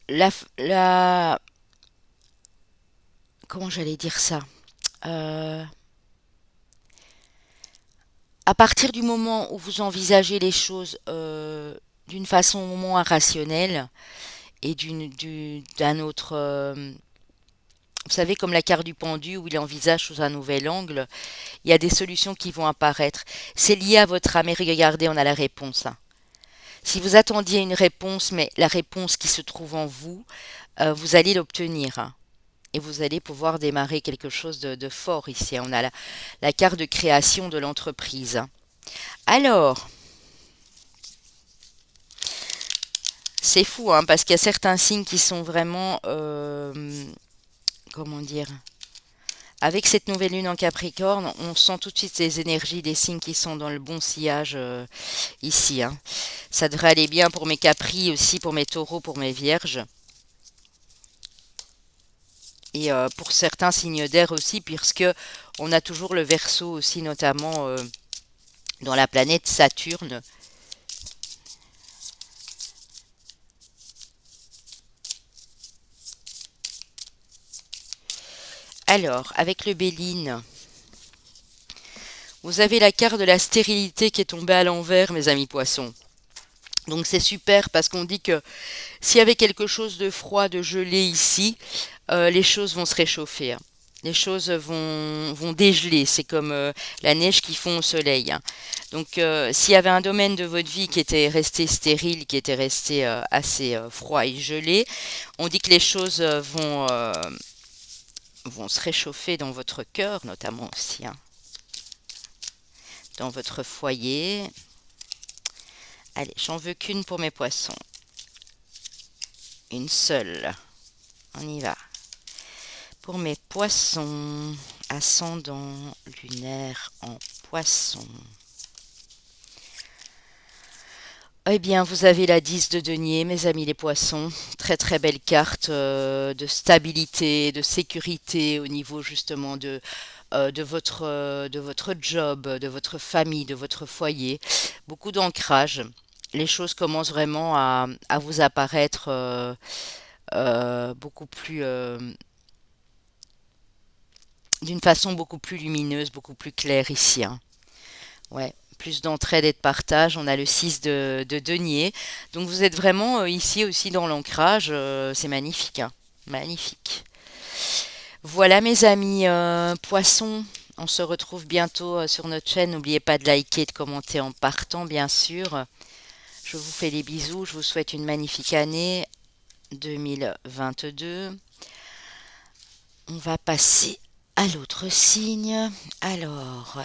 La, la, comment j'allais dire ça? Euh, à partir du moment où vous envisagez les choses d'une façon moins rationnelle et d'un autre, vous savez, comme la carte du pendu où il envisage sous un nouvel angle, il y a des solutions qui vont apparaître. C'est lié à votre âme et regardez, on a la réponse, hein. Si vous attendiez une réponse, mais la réponse qui se trouve en vous, vous allez l'obtenir, hein. Et vous allez pouvoir démarrer quelque chose de fort ici, hein. On a la carte de création de l'entreprise, hein. Alors, c'est fou, hein, parce qu'il y a certains signes qui sont vraiment, comment dire, avec cette nouvelle lune en Capricorne, on sent tout de suite les énergies des signes qui sont dans le bon sillage ici, hein. Ça devrait aller bien pour mes Capris aussi, pour mes Taureaux, pour mes Vierges. Et pour certains signes d'air aussi, puisque on a toujours le Verseau aussi, notamment dans la planète Saturne. Alors, avec le Béline, Vous avez la carte de la stérilité qui est tombée à l'envers, mes amis poissons. Donc c'est super parce qu'on dit que s'il y avait quelque chose de froid, de gelé ici, les choses vont se réchauffer, hein. Les choses vont dégeler. C'est comme la neige qui fond au soleil, hein. Donc s'il y avait un domaine de votre vie qui était resté stérile, qui était resté assez froid et gelé, on dit que les choses vont se réchauffer dans votre cœur, notamment aussi, hein, dans votre foyer. Allez, j'en veux qu'une pour mes poissons. Une seule. On y va. Pour mes poissons, ascendant lunaire en poisson. Eh bien, vous avez la 10 de denier, mes amis les poissons. Très très belle carte de stabilité, de sécurité au niveau justement de votre job, de votre famille, de votre foyer. Beaucoup d'ancrage. Les choses commencent vraiment à vous apparaître beaucoup plus, d'une façon beaucoup plus lumineuse, beaucoup plus claire ici, hein. Ouais, plus d'entraide et de partage. On a le 6 de denier. Donc vous êtes vraiment ici aussi dans l'ancrage. C'est magnifique, hein. Magnifique. Voilà mes amis poissons. On se retrouve bientôt sur notre chaîne. N'oubliez pas de liker et de commenter en partant, bien sûr. Je vous fais des bisous. Je vous souhaite une magnifique année 2022. On va passer à l'autre signe. Alors,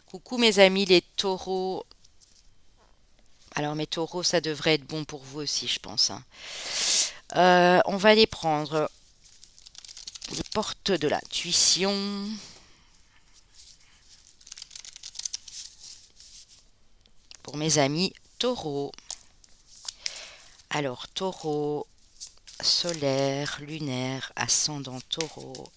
coucou mes amis les taureaux. Alors mes taureaux, ça devrait être bon pour vous aussi, je pense, hein. On va les prendre. Les portes de l'intuition. Pour mes amis taureaux. Alors taureau, solaire, lunaire, ascendant taureau.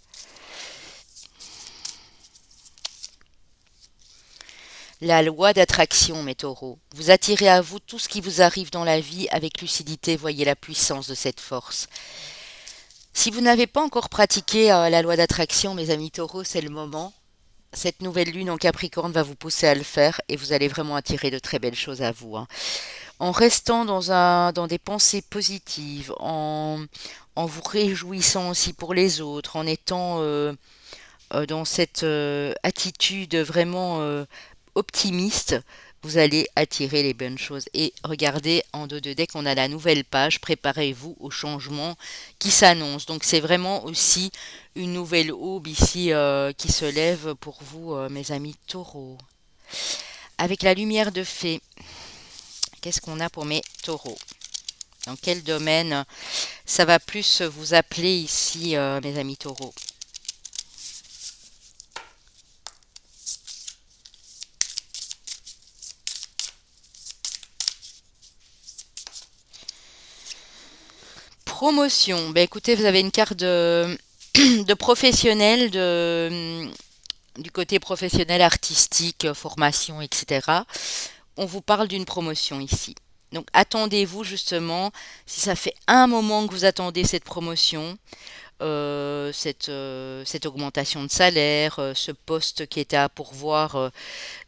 La loi d'attraction, mes taureaux. Vous attirez à vous tout ce qui vous arrive dans la vie avec lucidité. Voyez la puissance de cette force. Si vous n'avez pas encore pratiqué la loi d'attraction, mes amis taureaux, c'est le moment. Cette nouvelle lune en Capricorne va vous pousser à le faire et vous allez vraiment attirer de très belles choses à vous, hein. En restant dans des pensées positives, en vous réjouissant aussi pour les autres, en étant dans cette attitude vraiment optimiste, vous allez attirer les bonnes choses. Et regardez, en dos de deck, on a la nouvelle page. Préparez-vous au changement qui s'annonce. Donc c'est vraiment aussi une nouvelle aube ici qui se lève pour vous, mes amis taureaux. Avec la lumière de fée, qu'est-ce qu'on a pour mes taureaux? Dans quel domaine ça va plus vous appeler ici, mes amis taureaux? Promotion. Ben écoutez, vous avez une carte de professionnel, du côté professionnel, artistique, formation, etc. On vous parle d'une promotion ici. Donc attendez-vous justement, si ça fait un moment que vous attendez cette promotion, cette augmentation de salaire, ce poste qui était à pourvoir,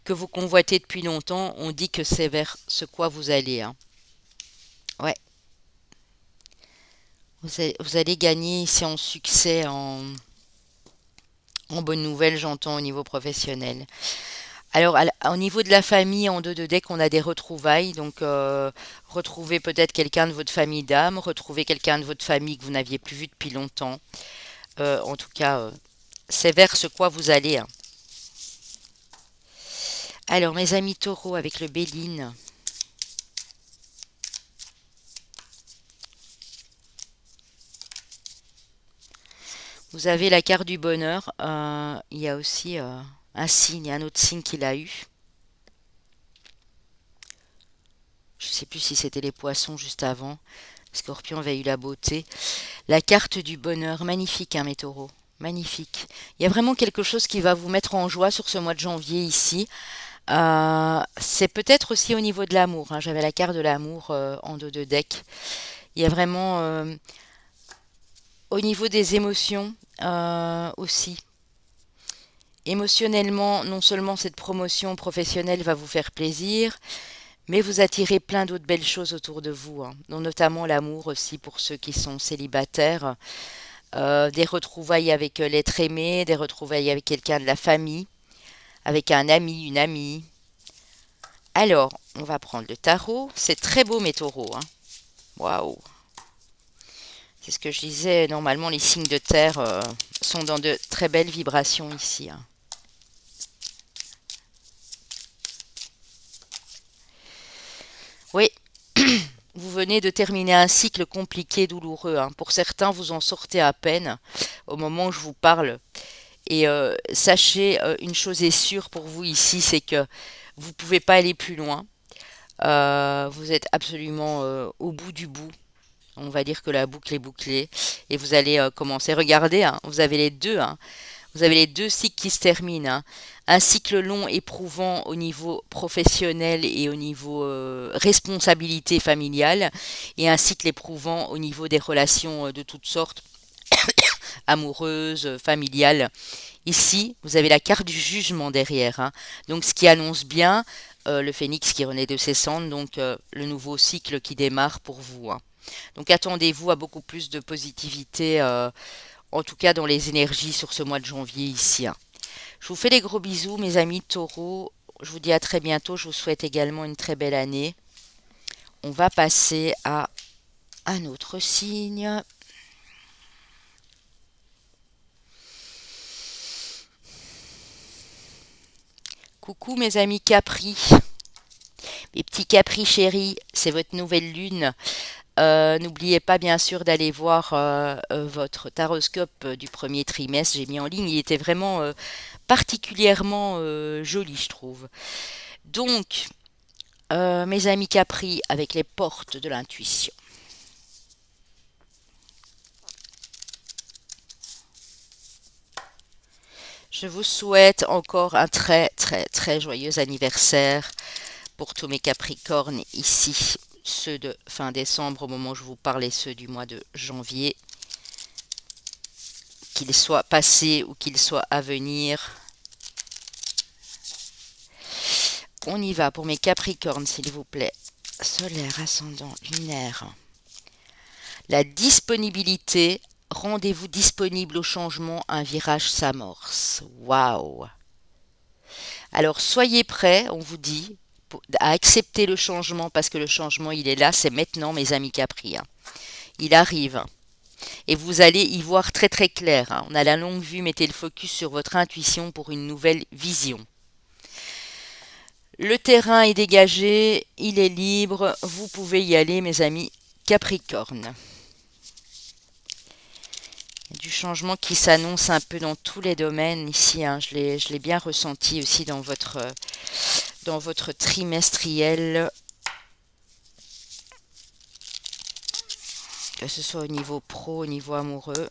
que vous convoitez depuis longtemps, on dit que c'est vers ce quoi vous allez, hein. Ouais, vous allez gagner ici en succès, en bonne nouvelle, j'entends au niveau professionnel. Alors, au niveau de la famille, en deux de deck, on a des retrouvailles. Donc, retrouvez peut-être quelqu'un de votre famille d'âme, retrouvez quelqu'un de votre famille que vous n'aviez plus vu depuis longtemps. En tout cas, c'est vers ce quoi vous allez, hein. Alors, mes amis taureaux, avec le Béline, vous avez la carte du bonheur. Il y a aussi un signe, un autre signe qu'il a eu. Je ne sais plus si c'était les poissons juste avant. Scorpion avait eu la beauté. La carte du bonheur, magnifique, hein, mes taureaux. Magnifique. Il y a vraiment quelque chose qui va vous mettre en joie sur ce mois de janvier ici. C'est peut-être aussi au niveau de l'amour, hein. J'avais la carte de l'amour en dos de deck. Il y a vraiment au niveau des émotions, aussi. Émotionnellement, non seulement cette promotion professionnelle va vous faire plaisir, mais vous attirez plein d'autres belles choses autour de vous, hein, dont notamment l'amour aussi pour ceux qui sont célibataires, des retrouvailles avec l'être aimé, des retrouvailles avec quelqu'un de la famille, avec un ami, une amie. Alors, on va prendre le tarot. C'est très beau mes taureaux, hein. Waouh! C'est ce que je disais, normalement les signes de terre sont dans de très belles vibrations ici, hein. Oui, vous venez de terminer un cycle compliqué, douloureux, hein. Pour certains, vous en sortez à peine au moment où je vous parle. Et sachez, une chose est sûre pour vous ici, c'est que vous ne pouvez pas aller plus loin. Vous êtes absolument au bout du bout. On va dire que la boucle est bouclée. Et vous allez commencer. Regardez, hein, vous avez les deux, hein. Vous avez les deux cycles qui se terminent, hein. Un cycle long, éprouvant au niveau professionnel et au niveau responsabilité familiale, et un cycle éprouvant au niveau des relations de toutes sortes, amoureuses, familiales. Ici, vous avez la carte du jugement derrière, hein. Donc, ce qui annonce bien le phénix qui renaît de ses cendres, donc le nouveau cycle qui démarre pour vous, hein. Donc, attendez-vous à beaucoup plus de positivité, en tout cas dans les énergies sur ce mois de janvier ici, hein. Je vous fais des gros bisous, mes amis taureaux. Je vous dis à très bientôt. Je vous souhaite également une très belle année. On va passer à un autre signe. Coucou mes amis Capri, mes petits Capri chéris, c'est votre nouvelle lune. N'oubliez pas bien sûr d'aller voir votre taroscope du premier trimestre. J'ai mis en ligne, il était vraiment particulièrement joli, je trouve. Donc, mes amis Capri, avec les portes de l'intuition. Je vous souhaite encore un très très très joyeux anniversaire pour tous mes Capricornes ici, ceux de fin décembre au moment où je vous parle et ceux du mois de janvier, qu'ils soient passés ou qu'ils soient à venir. On y va pour mes Capricornes, s'il vous plaît. Solaire, ascendant, lunaire. La disponibilité, rendez-vous disponible au changement, un virage s'amorce. Waouh! Alors soyez prêts, on vous dit, à accepter le changement parce que le changement il est là, c'est maintenant mes amis Capri, hein. Il arrive et vous allez y voir très très clair, hein. On a la longue vue, mettez le focus sur votre intuition pour une nouvelle vision. Le terrain est dégagé, il est libre, vous pouvez y aller mes amis Capricorne. Il y a du changement qui s'annonce un peu dans tous les domaines ici, hein. Je l'ai bien ressenti aussi dans votre trimestriel, que ce soit au niveau pro, au niveau amoureux.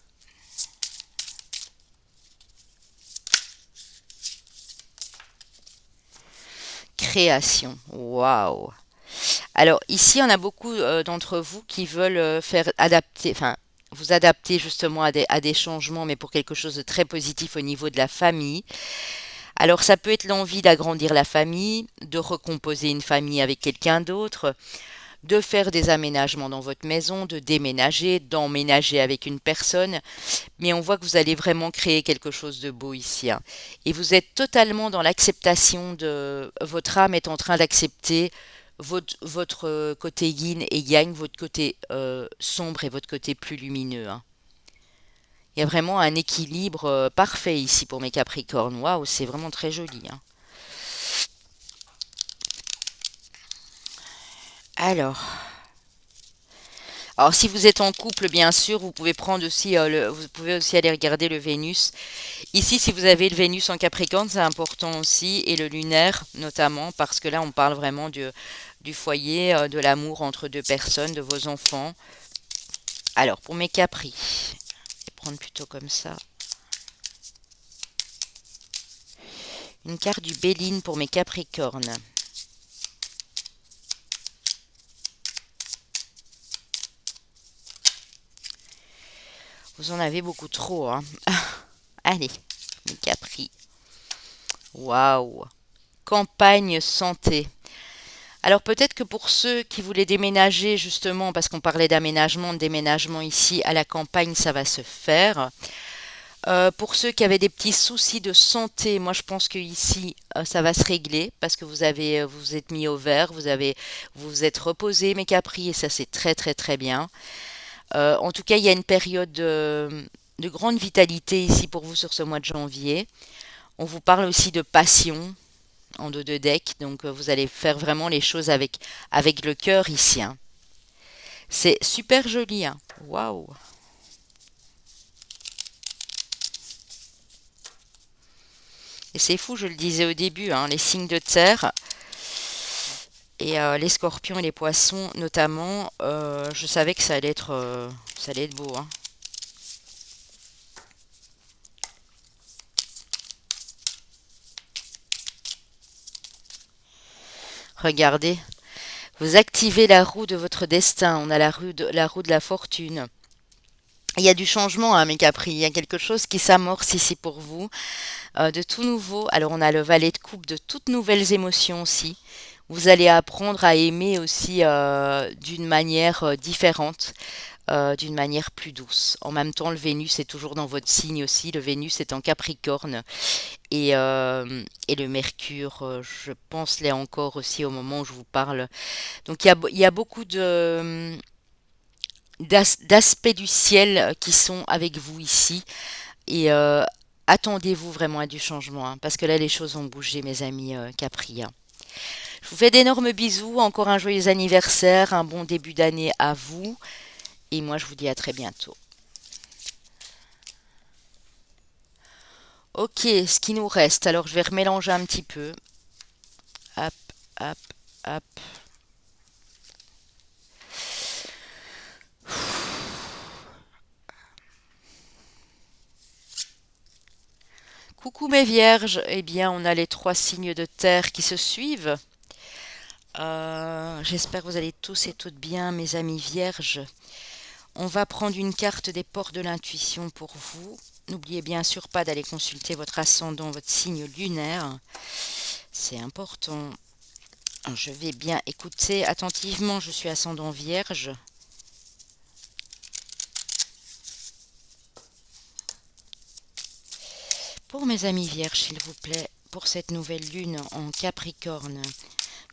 Création, waouh! Alors ici, on a beaucoup d'entre vous qui veulent faire adapter, enfin, vous adapter justement à des changements, mais pour quelque chose de très positif au niveau de la famille. Alors ça peut être l'envie d'agrandir la famille, de recomposer une famille avec quelqu'un d'autre, de faire des aménagements dans votre maison, de déménager, d'emménager avec une personne, mais on voit que vous allez vraiment créer quelque chose de beau ici, hein. Et vous êtes totalement dans l'acceptation de... Votre âme est en train d'accepter votre côté yin et yang, votre côté sombre et votre côté plus lumineux, hein. Il y a vraiment un équilibre parfait ici pour mes Capricornes. Waouh, c'est vraiment très joli, hein. Alors, Alors, si vous êtes en couple, bien sûr, vous pouvez prendre aussi, vous pouvez aussi aller regarder le Vénus. Ici, si vous avez le Vénus en Capricorne, c'est important aussi, et le lunaire notamment, parce que là, on parle vraiment du foyer, de l'amour entre deux personnes, de vos enfants. Alors, pour mes Capri, je vais prendre plutôt comme ça. Une carte du Béline pour mes Capricornes. Vous en avez beaucoup trop, hein. Allez, les Capri. Waouh. Campagne santé. Alors peut-être que pour ceux qui voulaient déménager justement, parce qu'on parlait d'aménagement, de déménagement ici à la campagne, ça va se faire. Pour ceux qui avaient des petits soucis de santé, moi je pense que ici ça va se régler parce que vous vous êtes mis au vert, vous vous êtes reposé mes capris et ça c'est très très très bien. En tout cas, il y a une période de grande vitalité ici pour vous sur ce mois de janvier. On vous parle aussi de passion en dos de deck, donc vous allez faire vraiment les choses avec le cœur ici, hein. C'est super joli, hein. Waouh! Et c'est fou, je le disais au début, hein, les signes de terre et les scorpions et les poissons notamment, je savais que ça allait être beau, hein. Regardez, vous activez la roue de votre destin. On a la roue de la fortune. Il y a du changement, hein, mes capris. Il y a quelque chose qui s'amorce ici pour vous, de tout nouveau. Alors, on a le valet de coupe, de toutes nouvelles émotions aussi. Vous allez apprendre à aimer aussi d'une manière différente, d'une manière plus douce. En même temps, le Vénus est toujours dans votre signe aussi. Le Vénus est en Capricorne et le Mercure, je pense, l'est encore aussi au moment où je vous parle. Donc, il y a beaucoup d'aspects du ciel qui sont avec vous ici. Et attendez-vous vraiment à du changement, hein, parce que là, les choses ont bougé, mes amis Capri, hein. Je vous fais d'énormes bisous, encore un joyeux anniversaire, un bon début d'année à vous. Et moi, je vous dis à très bientôt. Ok, ce qui nous reste, alors je vais remélanger un petit peu. Hop, hop, hop. Coucou mes vierges, eh bien on a les trois signes de terre qui se suivent. J'espère que vous allez tous et toutes bien, mes amis vierges. On va prendre une carte des ports de l'intuition pour vous. N'oubliez bien sûr pas d'aller consulter votre ascendant, votre signe lunaire. C'est important. Je vais bien écouter attentivement, je suis ascendant vierge. Pour mes amis vierges, s'il vous plaît, pour cette nouvelle lune en Capricorne,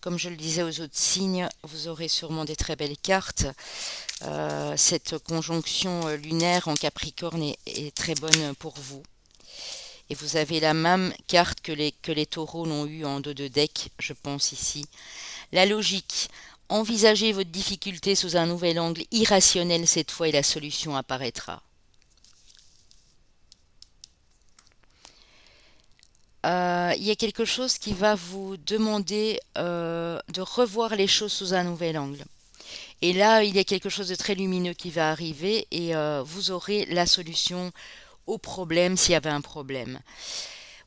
comme je le disais aux autres signes, vous aurez sûrement des très belles cartes. Cette conjonction lunaire en Capricorne est très bonne pour vous. Et vous avez la même carte que les taureaux l'ont eu en dos de deck, je pense ici. La logique. Envisagez votre difficulté sous un nouvel angle irrationnel cette fois et la solution apparaîtra. Il y a quelque chose qui va vous demander de revoir les choses sous un nouvel angle. Et là, il y a quelque chose de très lumineux qui va arriver et vous aurez la solution au problème s'il y avait un problème.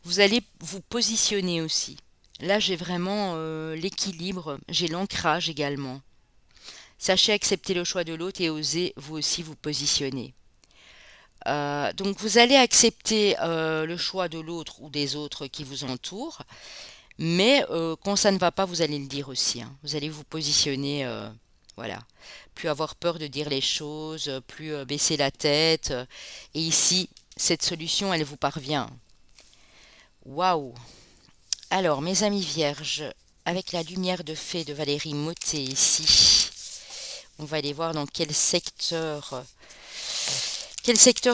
Vous allez vous positionner aussi. Là, j'ai vraiment l'équilibre, j'ai l'ancrage également. Sachez accepter le choix de l'autre et osez vous aussi vous positionner. Donc vous allez accepter le choix de l'autre ou des autres qui vous entourent, mais quand ça ne va pas, vous allez le dire aussi, hein. Vous allez vous positionner, voilà. Plus avoir peur de dire les choses, plus baisser la tête. Et ici, cette solution, elle vous parvient. Waouh! Alors, mes amis vierges, avec la lumière de fée de Valérie Mottet ici, on va aller voir dans quel secteur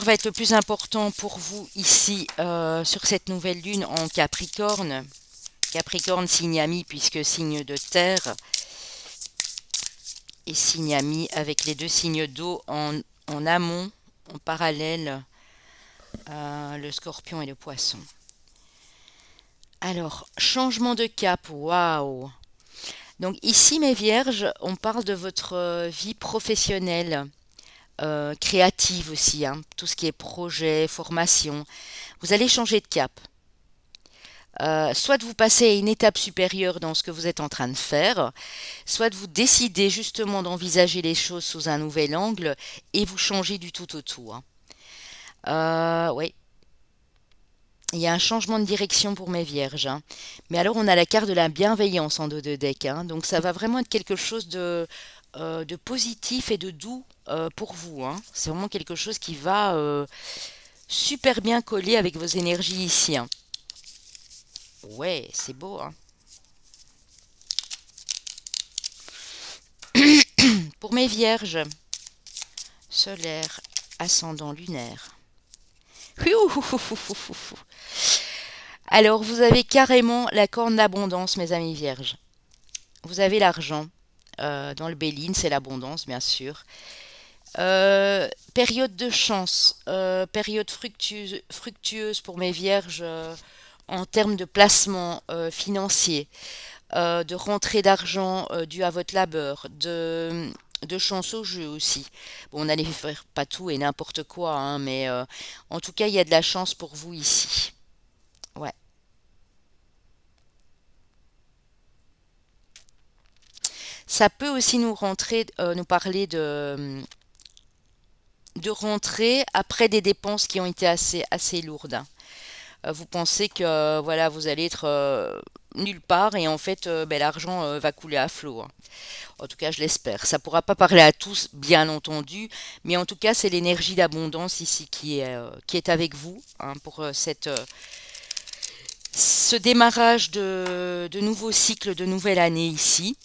va être le plus important pour vous ici sur cette nouvelle lune en Capricorne. Capricorne, signe ami puisque signe de terre et signe ami avec les deux signes d'eau en amont, en parallèle, le scorpion et le poisson. Alors, changement de cap, waouh! Donc ici, mes vierges, on parle de votre vie professionnelle, créative aussi, hein, tout ce qui est projet, formation. Vous allez changer de cap. Soit vous passez à une étape supérieure dans ce que vous êtes en train de faire, soit vous décidez justement d'envisager les choses sous un nouvel angle et vous changez du tout au tout, hein. Ouais, il y a un changement de direction pour mes vierges, hein. Mais alors, on a la carte de la bienveillance en dos de deck, hein. Donc, ça va vraiment être quelque chose de positif et de doux pour vous, hein. C'est vraiment quelque chose qui va super bien coller avec vos énergies ici, hein. Ouais, c'est beau, hein. Pour mes vierges, solaire, ascendant lunaire. Ouh. Alors, vous avez carrément la corne d'abondance, mes amis vierges. Vous avez l'argent. Dans le Béline, c'est l'abondance, bien sûr. Période de chance, période fructueuse pour mes vierges en termes de placement financier, de rentrée d'argent due à votre labeur, de chance au jeu aussi. Bon, on n'allait faire pas tout et n'importe quoi, hein, mais en tout cas, il y a de la chance pour vous ici. Ouais. Ça peut aussi nous parler de rentrer après des dépenses qui ont été assez lourdes, hein. Vous pensez que voilà, vous allez être nulle part et en fait, ben, l'argent va couler à flot, hein. En tout cas, je l'espère. Ça pourra pas parler à tous, bien entendu, mais en tout cas, c'est l'énergie d'abondance ici qui est avec vous, hein, pour ce démarrage de nouveau cycle, de nouvelle année ici.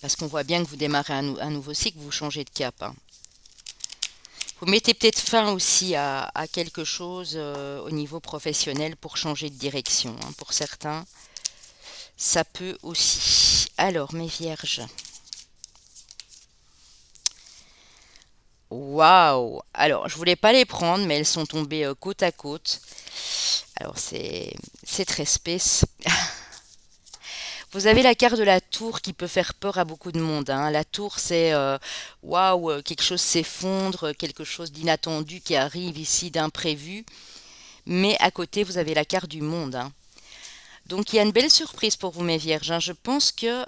Parce qu'on voit bien que vous démarrez un nouveau cycle, vous changez de cap, hein. Vous mettez peut-être fin aussi à quelque chose au niveau professionnel pour changer de direction, hein. Pour certains, ça peut aussi. Alors, mes vierges. Waouh! Alors, je voulais pas les prendre, mais elles sont tombées côte à côte. Alors, c'est très space. Vous avez la carte de la tour qui peut faire peur à beaucoup de monde, hein. La tour, c'est waouh, quelque chose s'effondre, quelque chose d'inattendu qui arrive ici, d'imprévu. Mais à côté, vous avez la carte du monde, hein. Donc, il y a une belle surprise pour vous, mes vierges, hein. Je pense que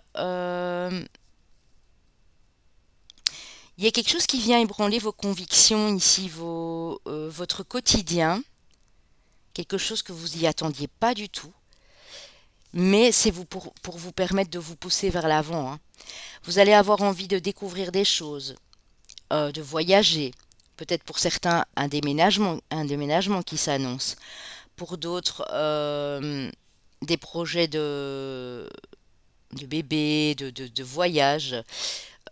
il y a quelque chose qui vient ébranler vos convictions ici, votre quotidien, quelque chose que vous y attendiez pas du tout. Mais c'est pour vous permettre de vous pousser vers l'avant, hein. Vous allez avoir envie de découvrir des choses, de voyager. Peut-être pour certains un déménagement qui s'annonce. Pour d'autres, des projets de bébé, de voyage.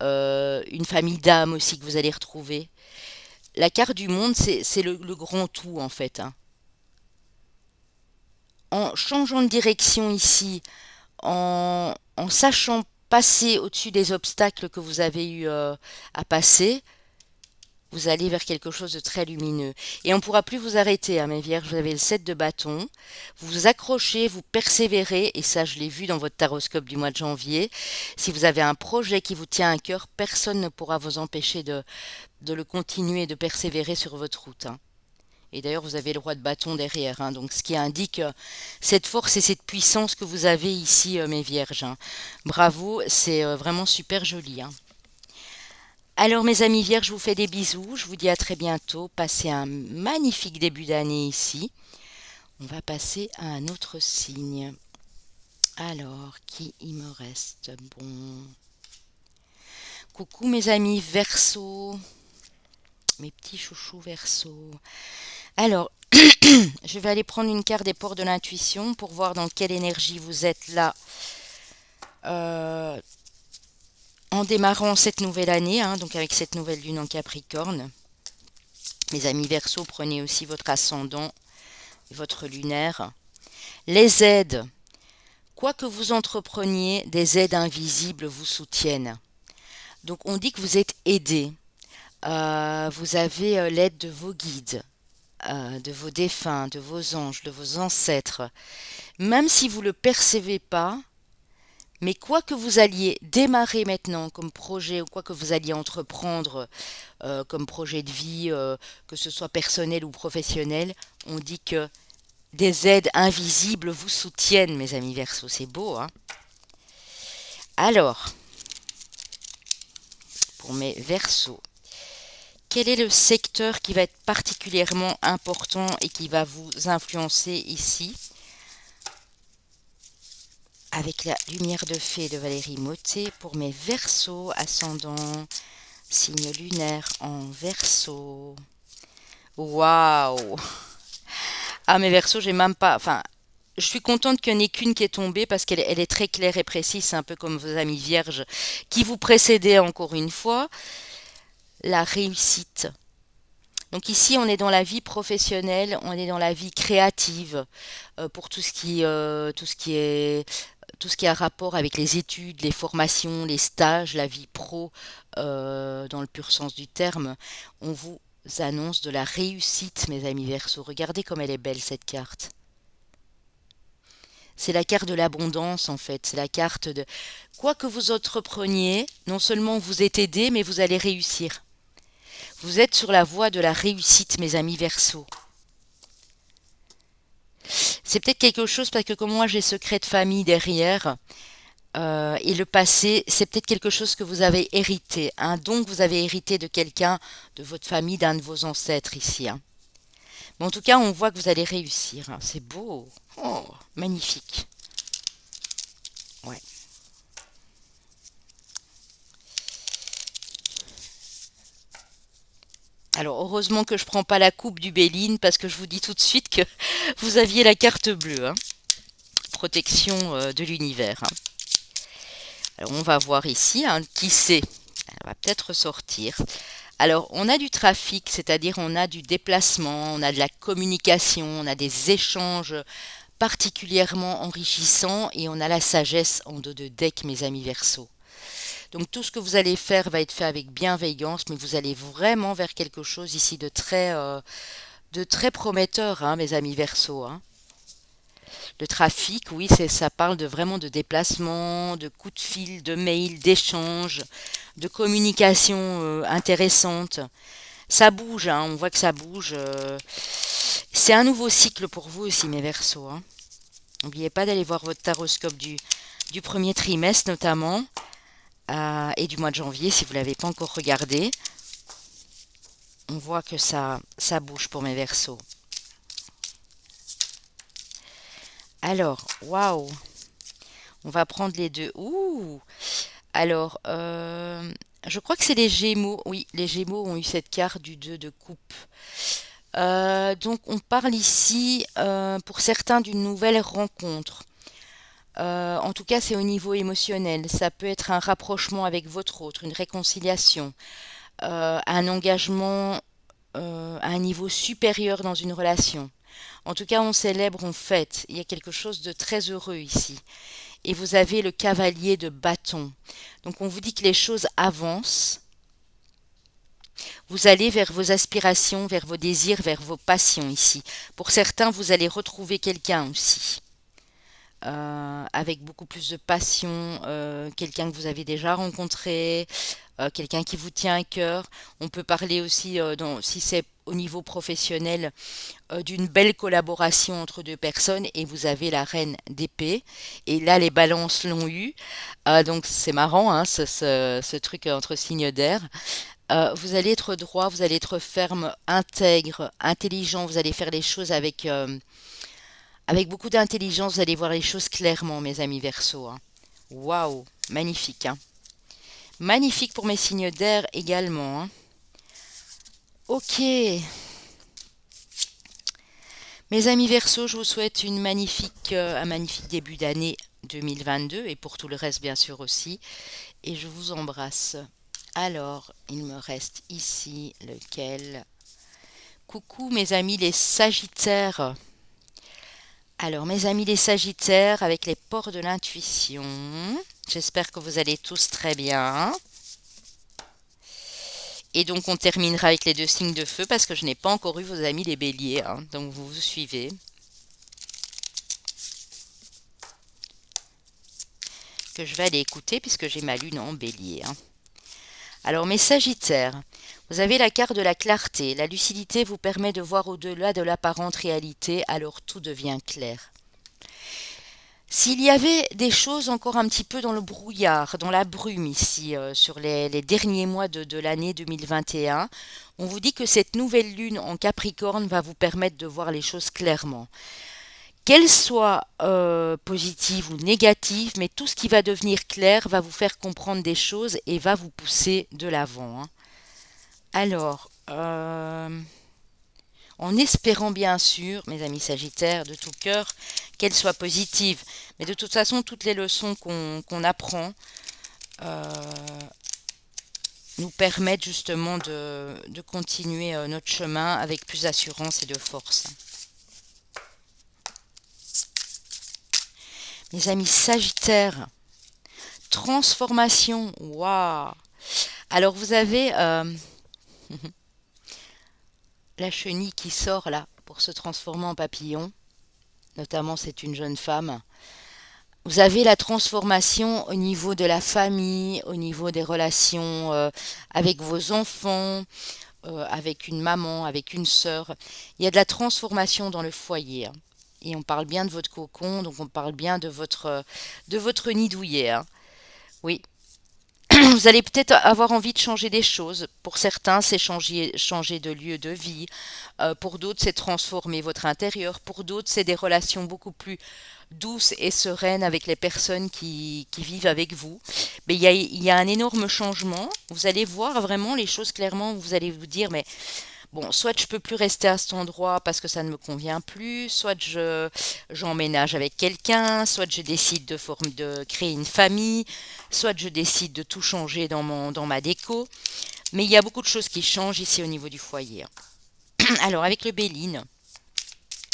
Une famille d'âmes aussi que vous allez retrouver. La carte du monde, c'est le grand tout en fait, hein. En changeant de direction ici, en sachant passer au-dessus des obstacles que vous avez eu à passer, vous allez vers quelque chose de très lumineux. Et on ne pourra plus vous arrêter, hein, mes vierges. Vous avez le 7 de bâton. Vous vous accrochez, vous persévérez. Et ça, je l'ai vu dans votre taroscope du mois de janvier. Si vous avez un projet qui vous tient à cœur, personne ne pourra vous empêcher de le continuer et de persévérer sur votre route, hein. Et d'ailleurs, vous avez le roi de bâton derrière, hein. Donc, ce qui indique cette force et cette puissance que vous avez ici, mes vierges, hein. Bravo, c'est vraiment super joli, hein. Alors, mes amis vierges, je vous fais des bisous. Je vous dis à très bientôt. Passez un magnifique début d'année ici. On va passer à un autre signe. Alors, qui il me reste? Bon. Coucou, mes amis Verseau. Mes petits chouchous Verseau. Alors, je vais aller prendre une carte des ports de l'intuition pour voir dans quelle énergie vous êtes là euh, en démarrant cette nouvelle année, hein, donc avec cette nouvelle lune en Capricorne. Mes amis Verseau, prenez aussi votre ascendant, votre lunaire. Les aides, quoi que vous entrepreniez, des aides invisibles vous soutiennent. Donc on dit que vous êtes aidé. Vous avez l'aide de vos guides, de vos défunts, de vos anges, de vos ancêtres. Même si vous ne le percevez pas, mais quoi que vous alliez démarrer maintenant comme projet ou quoi que vous alliez entreprendre comme projet de vie, que ce soit personnel ou professionnel, on dit que des aides invisibles vous soutiennent, mes amis Verseau. C'est beau, hein? Alors, pour mes Verseaux, quel est le secteur qui va être particulièrement important et qui va vous influencer ici? Avec la lumière de fée de Valérie Mottet pour mes Verseaux, ascendant, signe lunaire en Verseau. Waouh! Ah, mes Verseaux, j'ai même pas... Enfin, je suis contente qu'il n'y en ait qu'une qui est tombée parce qu'elle est très claire et précise, c'est un peu comme vos amis vierges qui vous précédaient encore une fois. La réussite. Donc ici, on est dans la vie professionnelle, on est dans la vie créative, pour tout ce qui a rapport avec les études, les formations, les stages, la vie pro, dans le pur sens du terme. On vous annonce de la réussite, mes amis Verseaux. Regardez comme elle est belle cette carte. C'est la carte de l'abondance en fait. C'est la carte de quoi que vous entrepreniez, non seulement vous êtes aidé, mais vous allez réussir. Vous êtes sur la voie de la réussite, mes amis Verseaux. C'est peut-être quelque chose parce que comme moi j'ai secret de famille derrière, et le passé, c'est peut-être quelque chose que vous avez hérité, un don que vous avez hérité de quelqu'un, de votre famille, d'un de vos ancêtres ici, hein. Mais en tout cas, on voit que vous allez réussir, hein. C'est beau. Oh, magnifique. Ouais. Alors, heureusement que je prends pas la coupe du Béline parce que je vous dis tout de suite que vous aviez la carte bleue, hein. Protection de l'univers, hein. Alors, on va voir ici, hein, qui c'est. Elle va peut-être ressortir. Alors, on a du trafic, c'est-à-dire on a du déplacement, on a de la communication, on a des échanges particulièrement enrichissants et on a la sagesse en dos de deck, mes amis Verseaux. Donc tout ce que vous allez faire va être fait avec bienveillance, mais vous allez vraiment vers quelque chose ici de très prometteur, hein, mes amis Verseaux, hein. Le trafic, oui, ça parle de vraiment de déplacement, de coups de fil, de mails, d'échanges, de communication intéressante. Ça bouge, hein, on voit que ça bouge. C'est un nouveau cycle pour vous aussi, mes Verseaux, hein. N'oubliez pas d'aller voir votre taroscope du premier trimestre notamment, et du mois de janvier si vous ne l'avez pas encore regardé. On voit que ça bouge pour mes Verseaux. Alors, waouh! On va prendre les deux. Ouh! Alors, je crois que c'est les Gémeaux. Oui, les Gémeaux ont eu cette carte du 2 de coupe. Donc, on parle ici, pour certains, d'une nouvelle rencontre. En tout cas, c'est au niveau émotionnel. Ça peut être un rapprochement avec votre autre, une réconciliation, un engagement à un niveau supérieur dans une relation. En tout cas, on célèbre, on fête. Il y a quelque chose de très heureux ici. Et vous avez le cavalier de bâton. Donc on vous dit que les choses avancent. Vous allez vers vos aspirations, vers vos désirs, vers vos passions ici. Pour certains, vous allez retrouver quelqu'un aussi, avec beaucoup plus de passion, quelqu'un que vous avez déjà rencontré, quelqu'un qui vous tient à cœur. On peut parler aussi, si c'est au niveau professionnel, d'une belle collaboration entre deux personnes et vous avez la reine d'épée. Et là, les balances l'ont eu. Donc c'est marrant, hein, ce truc entre signes d'air. Vous allez être droit, vous allez être ferme, intègre, intelligent, vous allez faire les choses avec beaucoup d'intelligence, vous allez voir les choses clairement, mes amis Verseaux, hein. Waouh, magnifique, hein. Magnifique pour mes signes d'air également, hein. Ok, mes amis Verseaux, je vous souhaite un magnifique début d'année 2022 et pour tout le reste bien sûr aussi. Et je vous embrasse. Alors, il me reste ici lequel? Coucou mes amis les Sagittaires. Alors, mes amis les Sagittaires, avec les ports de l'intuition, j'espère que vous allez tous très bien. Et donc, on terminera avec les deux signes de feu parce que je n'ai pas encore eu vos amis les Béliers, hein, donc vous vous suivez. Que je vais aller écouter puisque j'ai ma lune en Bélier, hein. Alors, mes Sagittaires, vous avez la carte de la clarté. La lucidité vous permet de voir au-delà de l'apparente réalité, alors tout devient clair. S'il y avait des choses encore un petit peu dans le brouillard, dans la brume ici, sur les derniers mois de l'année 2021, on vous dit que cette nouvelle lune en Capricorne va vous permettre de voir les choses clairement. Qu'elles soient positives ou négatives, mais tout ce qui va devenir clair va vous faire comprendre des choses et va vous pousser de l'avant, hein. Alors, en espérant bien sûr, mes amis Sagittaires, de tout cœur, qu'elles soient positives. Mais de toute façon, toutes les leçons qu'on apprend euh, nous permettent justement de continuer notre chemin avec plus d'assurance et de force. Mes amis Sagittaires, transformation, waouh! Alors vous avez la chenille qui sort là pour se transformer en papillon, notamment c'est une jeune femme. Vous avez la transformation au niveau de la famille, au niveau des relations avec vos enfants, avec une maman, avec une sœur. Il y a de la transformation dans le foyer, hein. Et on parle bien de votre cocon, donc on parle bien de votre nid douillet, hein. Oui, vous allez peut-être avoir envie de changer des choses. Pour certains, c'est changer de lieu de vie. Pour d'autres, c'est transformer votre intérieur. Pour d'autres, c'est des relations beaucoup plus douces et sereines avec les personnes qui vivent avec vous. Mais il y a un énorme changement. Vous allez voir vraiment les choses clairement. Vous allez vous dire, mais bon, soit je peux plus rester à cet endroit parce que ça ne me convient plus, soit j'emménage avec quelqu'un, soit je décide de créer une famille, soit je décide de tout changer dans ma déco. Mais il y a beaucoup de choses qui changent ici au niveau du foyer. Alors avec le Béline,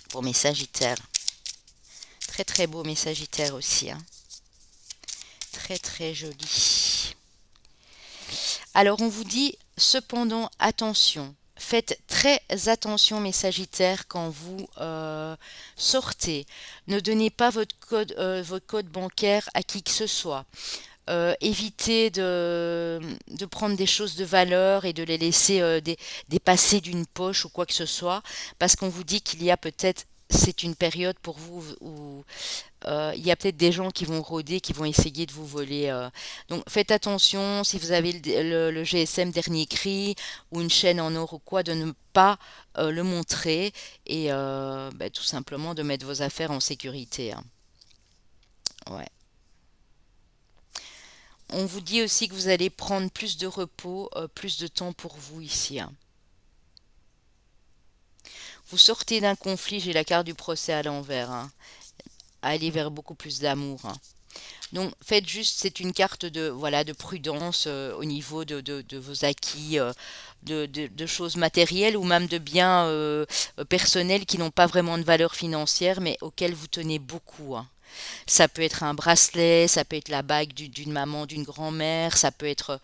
pour mes Sagittaires, très très beau mes Sagittaires aussi, hein. Très très joli. Alors on vous dit cependant attention. Faites très attention mes Sagittaires quand vous sortez. Ne donnez pas votre code bancaire à qui que ce soit. Évitez de prendre des choses de valeur et de les laisser dépasser d'une poche ou quoi que ce soit, parce qu'on vous dit qu'il y a peut-être, c'est une période pour vous où il y a peut-être des gens qui vont rôder, qui vont essayer de vous voler. Donc faites attention, si vous avez le GSM dernier cri ou une chaîne en or ou quoi, de ne pas le montrer et bah, tout simplement de mettre vos affaires en sécurité, hein. Ouais. On vous dit aussi que vous allez prendre plus de repos, plus de temps pour vous ici, hein. Vous sortez d'un conflit, j'ai la carte du procès à l'envers, hein. Allez vers beaucoup plus d'amour, hein. Donc faites juste, c'est une carte de voilà de prudence au niveau de vos acquis, de choses matérielles ou même de biens personnels qui n'ont pas vraiment de valeur financière mais auxquels vous tenez beaucoup, hein. Ça peut être un bracelet, ça peut être la bague d'une maman, d'une grand-mère, ça peut être...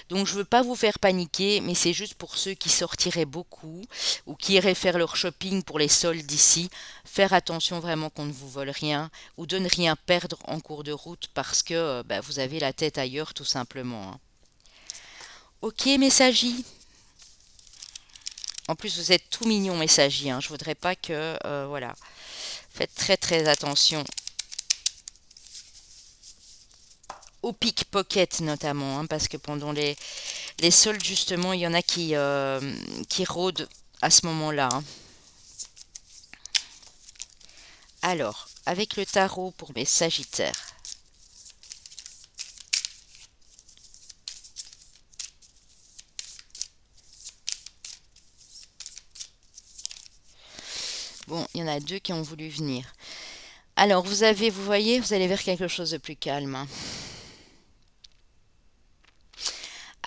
Donc je veux pas vous faire paniquer, mais c'est juste pour ceux qui sortiraient beaucoup ou qui iraient faire leur shopping pour les soldes d'ici, faire attention vraiment qu'on ne vous vole rien ou de ne rien perdre en cours de route parce que bah, vous avez la tête ailleurs tout simplement, hein. Ok messagie. En plus vous êtes tout mignon messagie, hein. Je voudrais pas que... voilà. Faites très très attention au pickpocket notamment, hein, parce que pendant les soldes justement, il y en a qui rôdent à ce moment-là, hein. Alors, avec le tarot pour mes Sagittaires. Bon, il y en a deux qui ont voulu venir. Alors, vous voyez, vous allez vers quelque chose de plus calme, hein.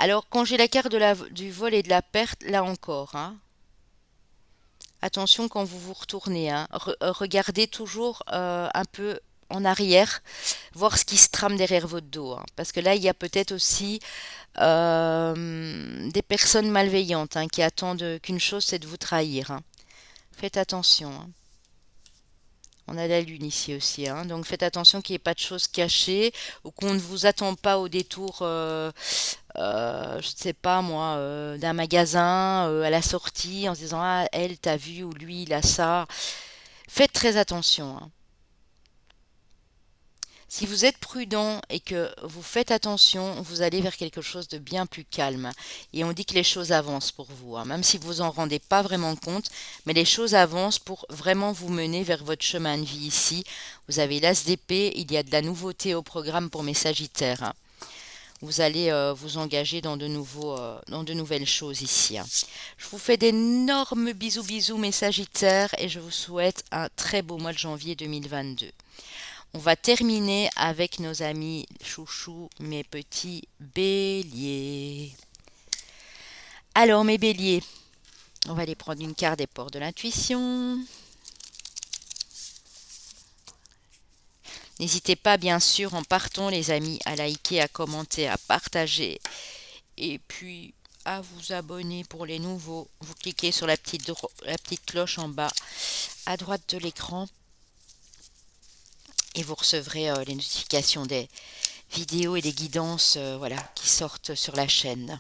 Alors, quand j'ai la carte du vol et de la perte, là encore, hein, attention quand vous vous retournez, hein. Regardez toujours un peu en arrière, voir ce qui se trame derrière votre dos, hein. Parce que là, il y a peut-être aussi des personnes malveillantes, hein, qui attendent qu'une chose, c'est de vous trahir, hein. Faites attention, hein. On a la lune ici aussi, hein. Donc faites attention qu'il n'y ait pas de choses cachées ou qu'on ne vous attend pas au détour, je ne sais pas moi, d'un magasin à la sortie en se disant ah elle t'a vu ou lui il a ça. Faites très attention, hein. Si vous êtes prudent et que vous faites attention, vous allez vers quelque chose de bien plus calme. Et on dit que les choses avancent pour vous, hein, même si vous en rendez pas vraiment compte, mais les choses avancent pour vraiment vous mener vers votre chemin de vie ici. Vous avez l'As d'épée, il y a de la nouveauté au programme pour mes Sagittaires, hein. Vous allez vous engager dans de nouvelles choses ici, hein. Je vous fais d'énormes bisous bisous mes Sagittaires et je vous souhaite un très beau mois de janvier 2022. On va terminer avec nos amis chouchous, mes petits béliers. Alors mes béliers, on va aller prendre une carte des ports de l'intuition. N'hésitez pas bien sûr en partant les amis à liker, à commenter, à partager et puis à vous abonner pour les nouveaux. Vous cliquez sur la petite cloche en bas à droite de l'écran et vous recevrez les notifications des vidéos et des guidances voilà, qui sortent sur la chaîne.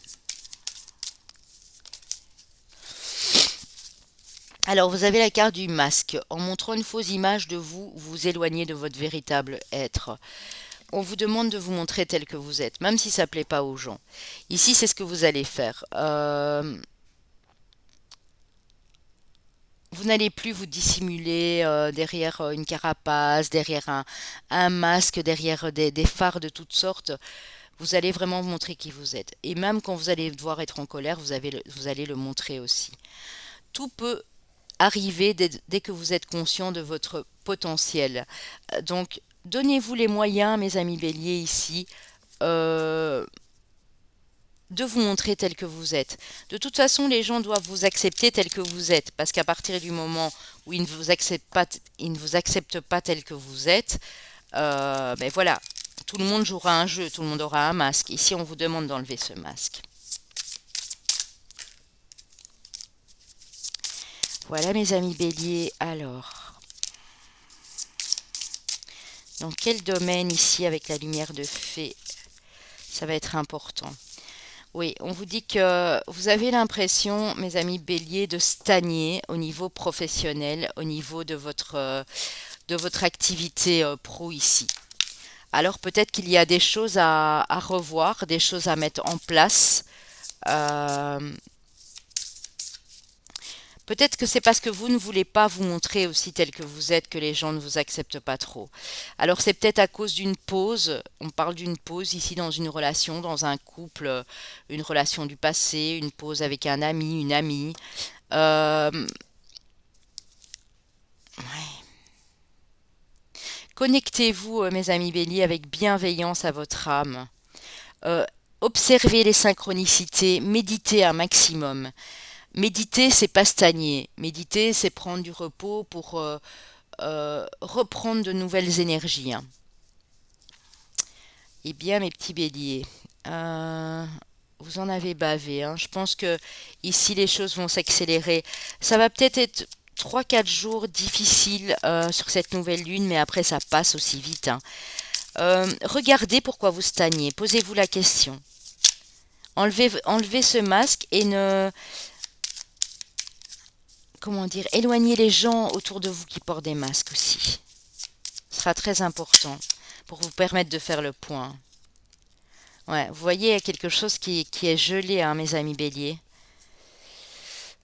Alors, vous avez la carte du masque. En montrant une fausse image de vous, vous vous éloignez de votre véritable être. On vous demande de vous montrer tel que vous êtes, même si ça ne plaît pas aux gens. Ici, c'est ce que vous allez faire. Vous n'allez plus vous dissimuler derrière une carapace, derrière un masque, derrière des phares de toutes sortes. Vous allez vraiment vous montrer qui vous êtes. Et même quand vous allez devoir être en colère, vous allez le montrer aussi. Tout peut arriver dès que vous êtes conscient de votre potentiel. Donc, donnez-vous les moyens, mes amis béliers, ici, euh, de vous montrer tel que vous êtes. De toute façon, les gens doivent vous accepter tel que vous êtes, parce qu'à partir du moment où ils ne vous acceptent pas tel que vous êtes, ben voilà, tout le monde jouera un jeu, tout le monde aura un masque. Ici, on vous demande d'enlever ce masque. Voilà, mes amis béliers. Alors, dans quel domaine ici, avec la lumière de fée, ça va être important? Oui, on vous dit que vous avez l'impression, mes amis béliers, de stagner au niveau professionnel, au niveau de votre activité pro ici. Alors peut-être qu'il y a des choses à revoir, des choses à mettre en place. Euh, Peut-être que c'est parce que vous ne voulez pas vous montrer aussi tel que vous êtes que les gens ne vous acceptent pas trop. Alors c'est peut-être à cause d'une pause, on parle d'une pause ici dans une relation, dans un couple, une relation du passé, une pause avec un ami, une amie. Euh, ouais. Connectez-vous, mes amis béliers, avec bienveillance à votre âme. Euh, Observez les synchronicités, méditez un maximum. Méditer, c'est pas stagner. Méditer, c'est prendre du repos pour reprendre de nouvelles énergies, hein. Eh bien, mes petits béliers, euh, vous en avez bavé, hein. Je pense que ici, les choses vont s'accélérer. Ça va peut-être être 3 4 jours difficiles sur cette nouvelle lune, mais après, ça passe aussi vite, hein. Regardez pourquoi vous stagnez. Posez-vous la question. Enlevez ce masque et ne... Comment dire? Éloignez les gens autour de vous qui portent des masques aussi. Ce sera très important pour vous permettre de faire le point. Ouais, vous voyez, il y a quelque chose qui est gelé, hein, mes amis béliers.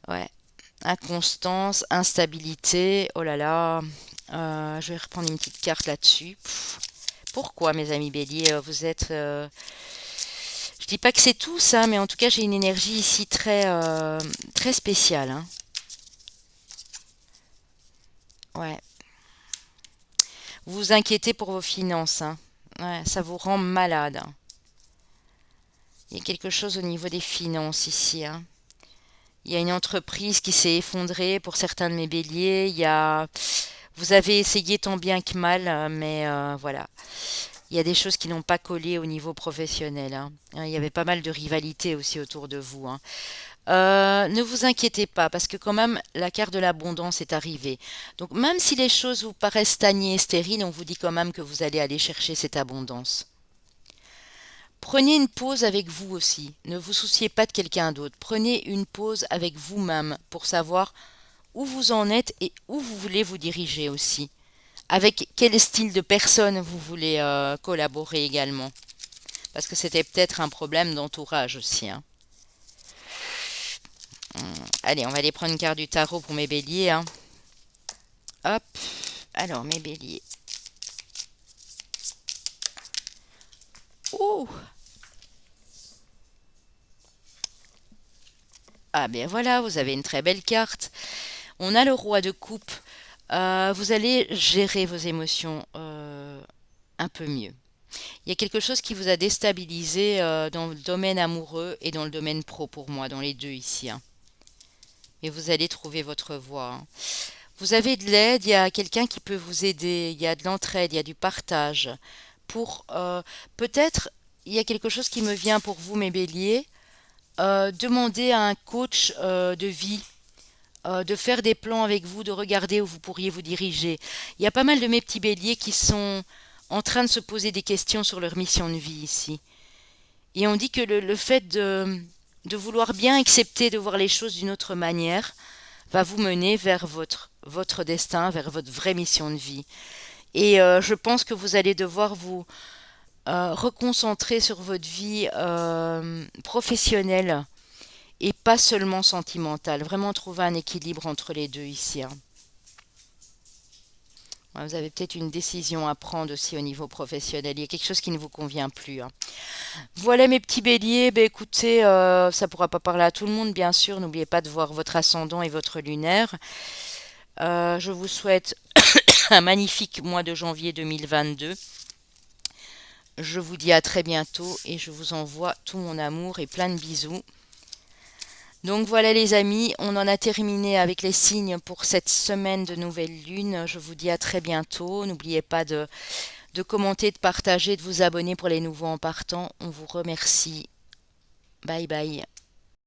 Ouais, inconstance, instabilité, oh là là. Je vais reprendre une petite carte là-dessus. Pourquoi, mes amis béliers, vous êtes... Je dis pas que c'est tout ça, mais en tout cas, j'ai une énergie ici très spéciale, hein. Ouais, vous vous inquiétez pour vos finances, hein. Ouais, ça vous rend malade, hein. Il y a quelque chose au niveau des finances ici, hein. Il y a une entreprise qui s'est effondrée pour certains de mes béliers. Vous avez essayé tant bien que mal, mais voilà. Il y a des choses qui n'ont pas collé au niveau professionnel, hein. Il y avait pas mal de rivalité aussi autour de vous, hein. Ne vous inquiétez pas, parce que quand même, la carte de l'abondance est arrivée. Donc même si les choses vous paraissent stagnées et stériles, on vous dit quand même que vous allez aller chercher cette abondance. Prenez une pause avec vous aussi. Ne vous souciez pas de quelqu'un d'autre. Prenez une pause avec vous-même pour savoir où vous en êtes et où vous voulez vous diriger aussi. Avec quel style de personne vous voulez collaborer également? Parce que c'était peut-être un problème d'entourage aussi, hein. Allez, on va aller prendre une carte du tarot pour mes béliers, hein. Hop. Alors, mes béliers. Oh! Ah ben voilà, vous avez une très belle carte. On a le roi de coupe. Vous allez gérer vos émotions un peu mieux. Il y a quelque chose qui vous a déstabilisé dans le domaine amoureux et dans le domaine pro pour moi, dans les deux ici, hein. Et vous allez trouver votre voie, hein. Vous avez de l'aide, il y a quelqu'un qui peut vous aider, il y a de l'entraide, il y a du partage. Pour peut-être, il y a quelque chose qui me vient pour vous, mes béliers, demander à un coach de vie de faire des plans avec vous, de regarder où vous pourriez vous diriger. Il y a pas mal de mes petits béliers qui sont en train de se poser des questions sur leur mission de vie ici. Et on dit que le fait de vouloir bien accepter de voir les choses d'une autre manière va vous mener vers votre destin, vers votre vraie mission de vie. Et je pense que vous allez devoir vous reconcentrer sur votre vie professionnelle et pas seulement sentimentale. Vraiment trouver un équilibre entre les deux ici, hein. Ouais, vous avez peut-être une décision à prendre aussi au niveau professionnel. Il y a quelque chose qui ne vous convient plus, hein. Voilà mes petits béliers. Ben, écoutez, ça ne pourra pas parler à tout le monde, bien sûr. N'oubliez pas de voir votre ascendant et votre lunaire. Je vous souhaite un magnifique mois de janvier 2022. Je vous dis à très bientôt et je vous envoie tout mon amour et plein de bisous. Donc voilà les amis, on en a terminé avec les signes pour cette semaine de nouvelle lune. Je vous dis à très bientôt. N'oubliez pas de commenter, de partager, de vous abonner pour les nouveaux en partant. On vous remercie. Bye bye.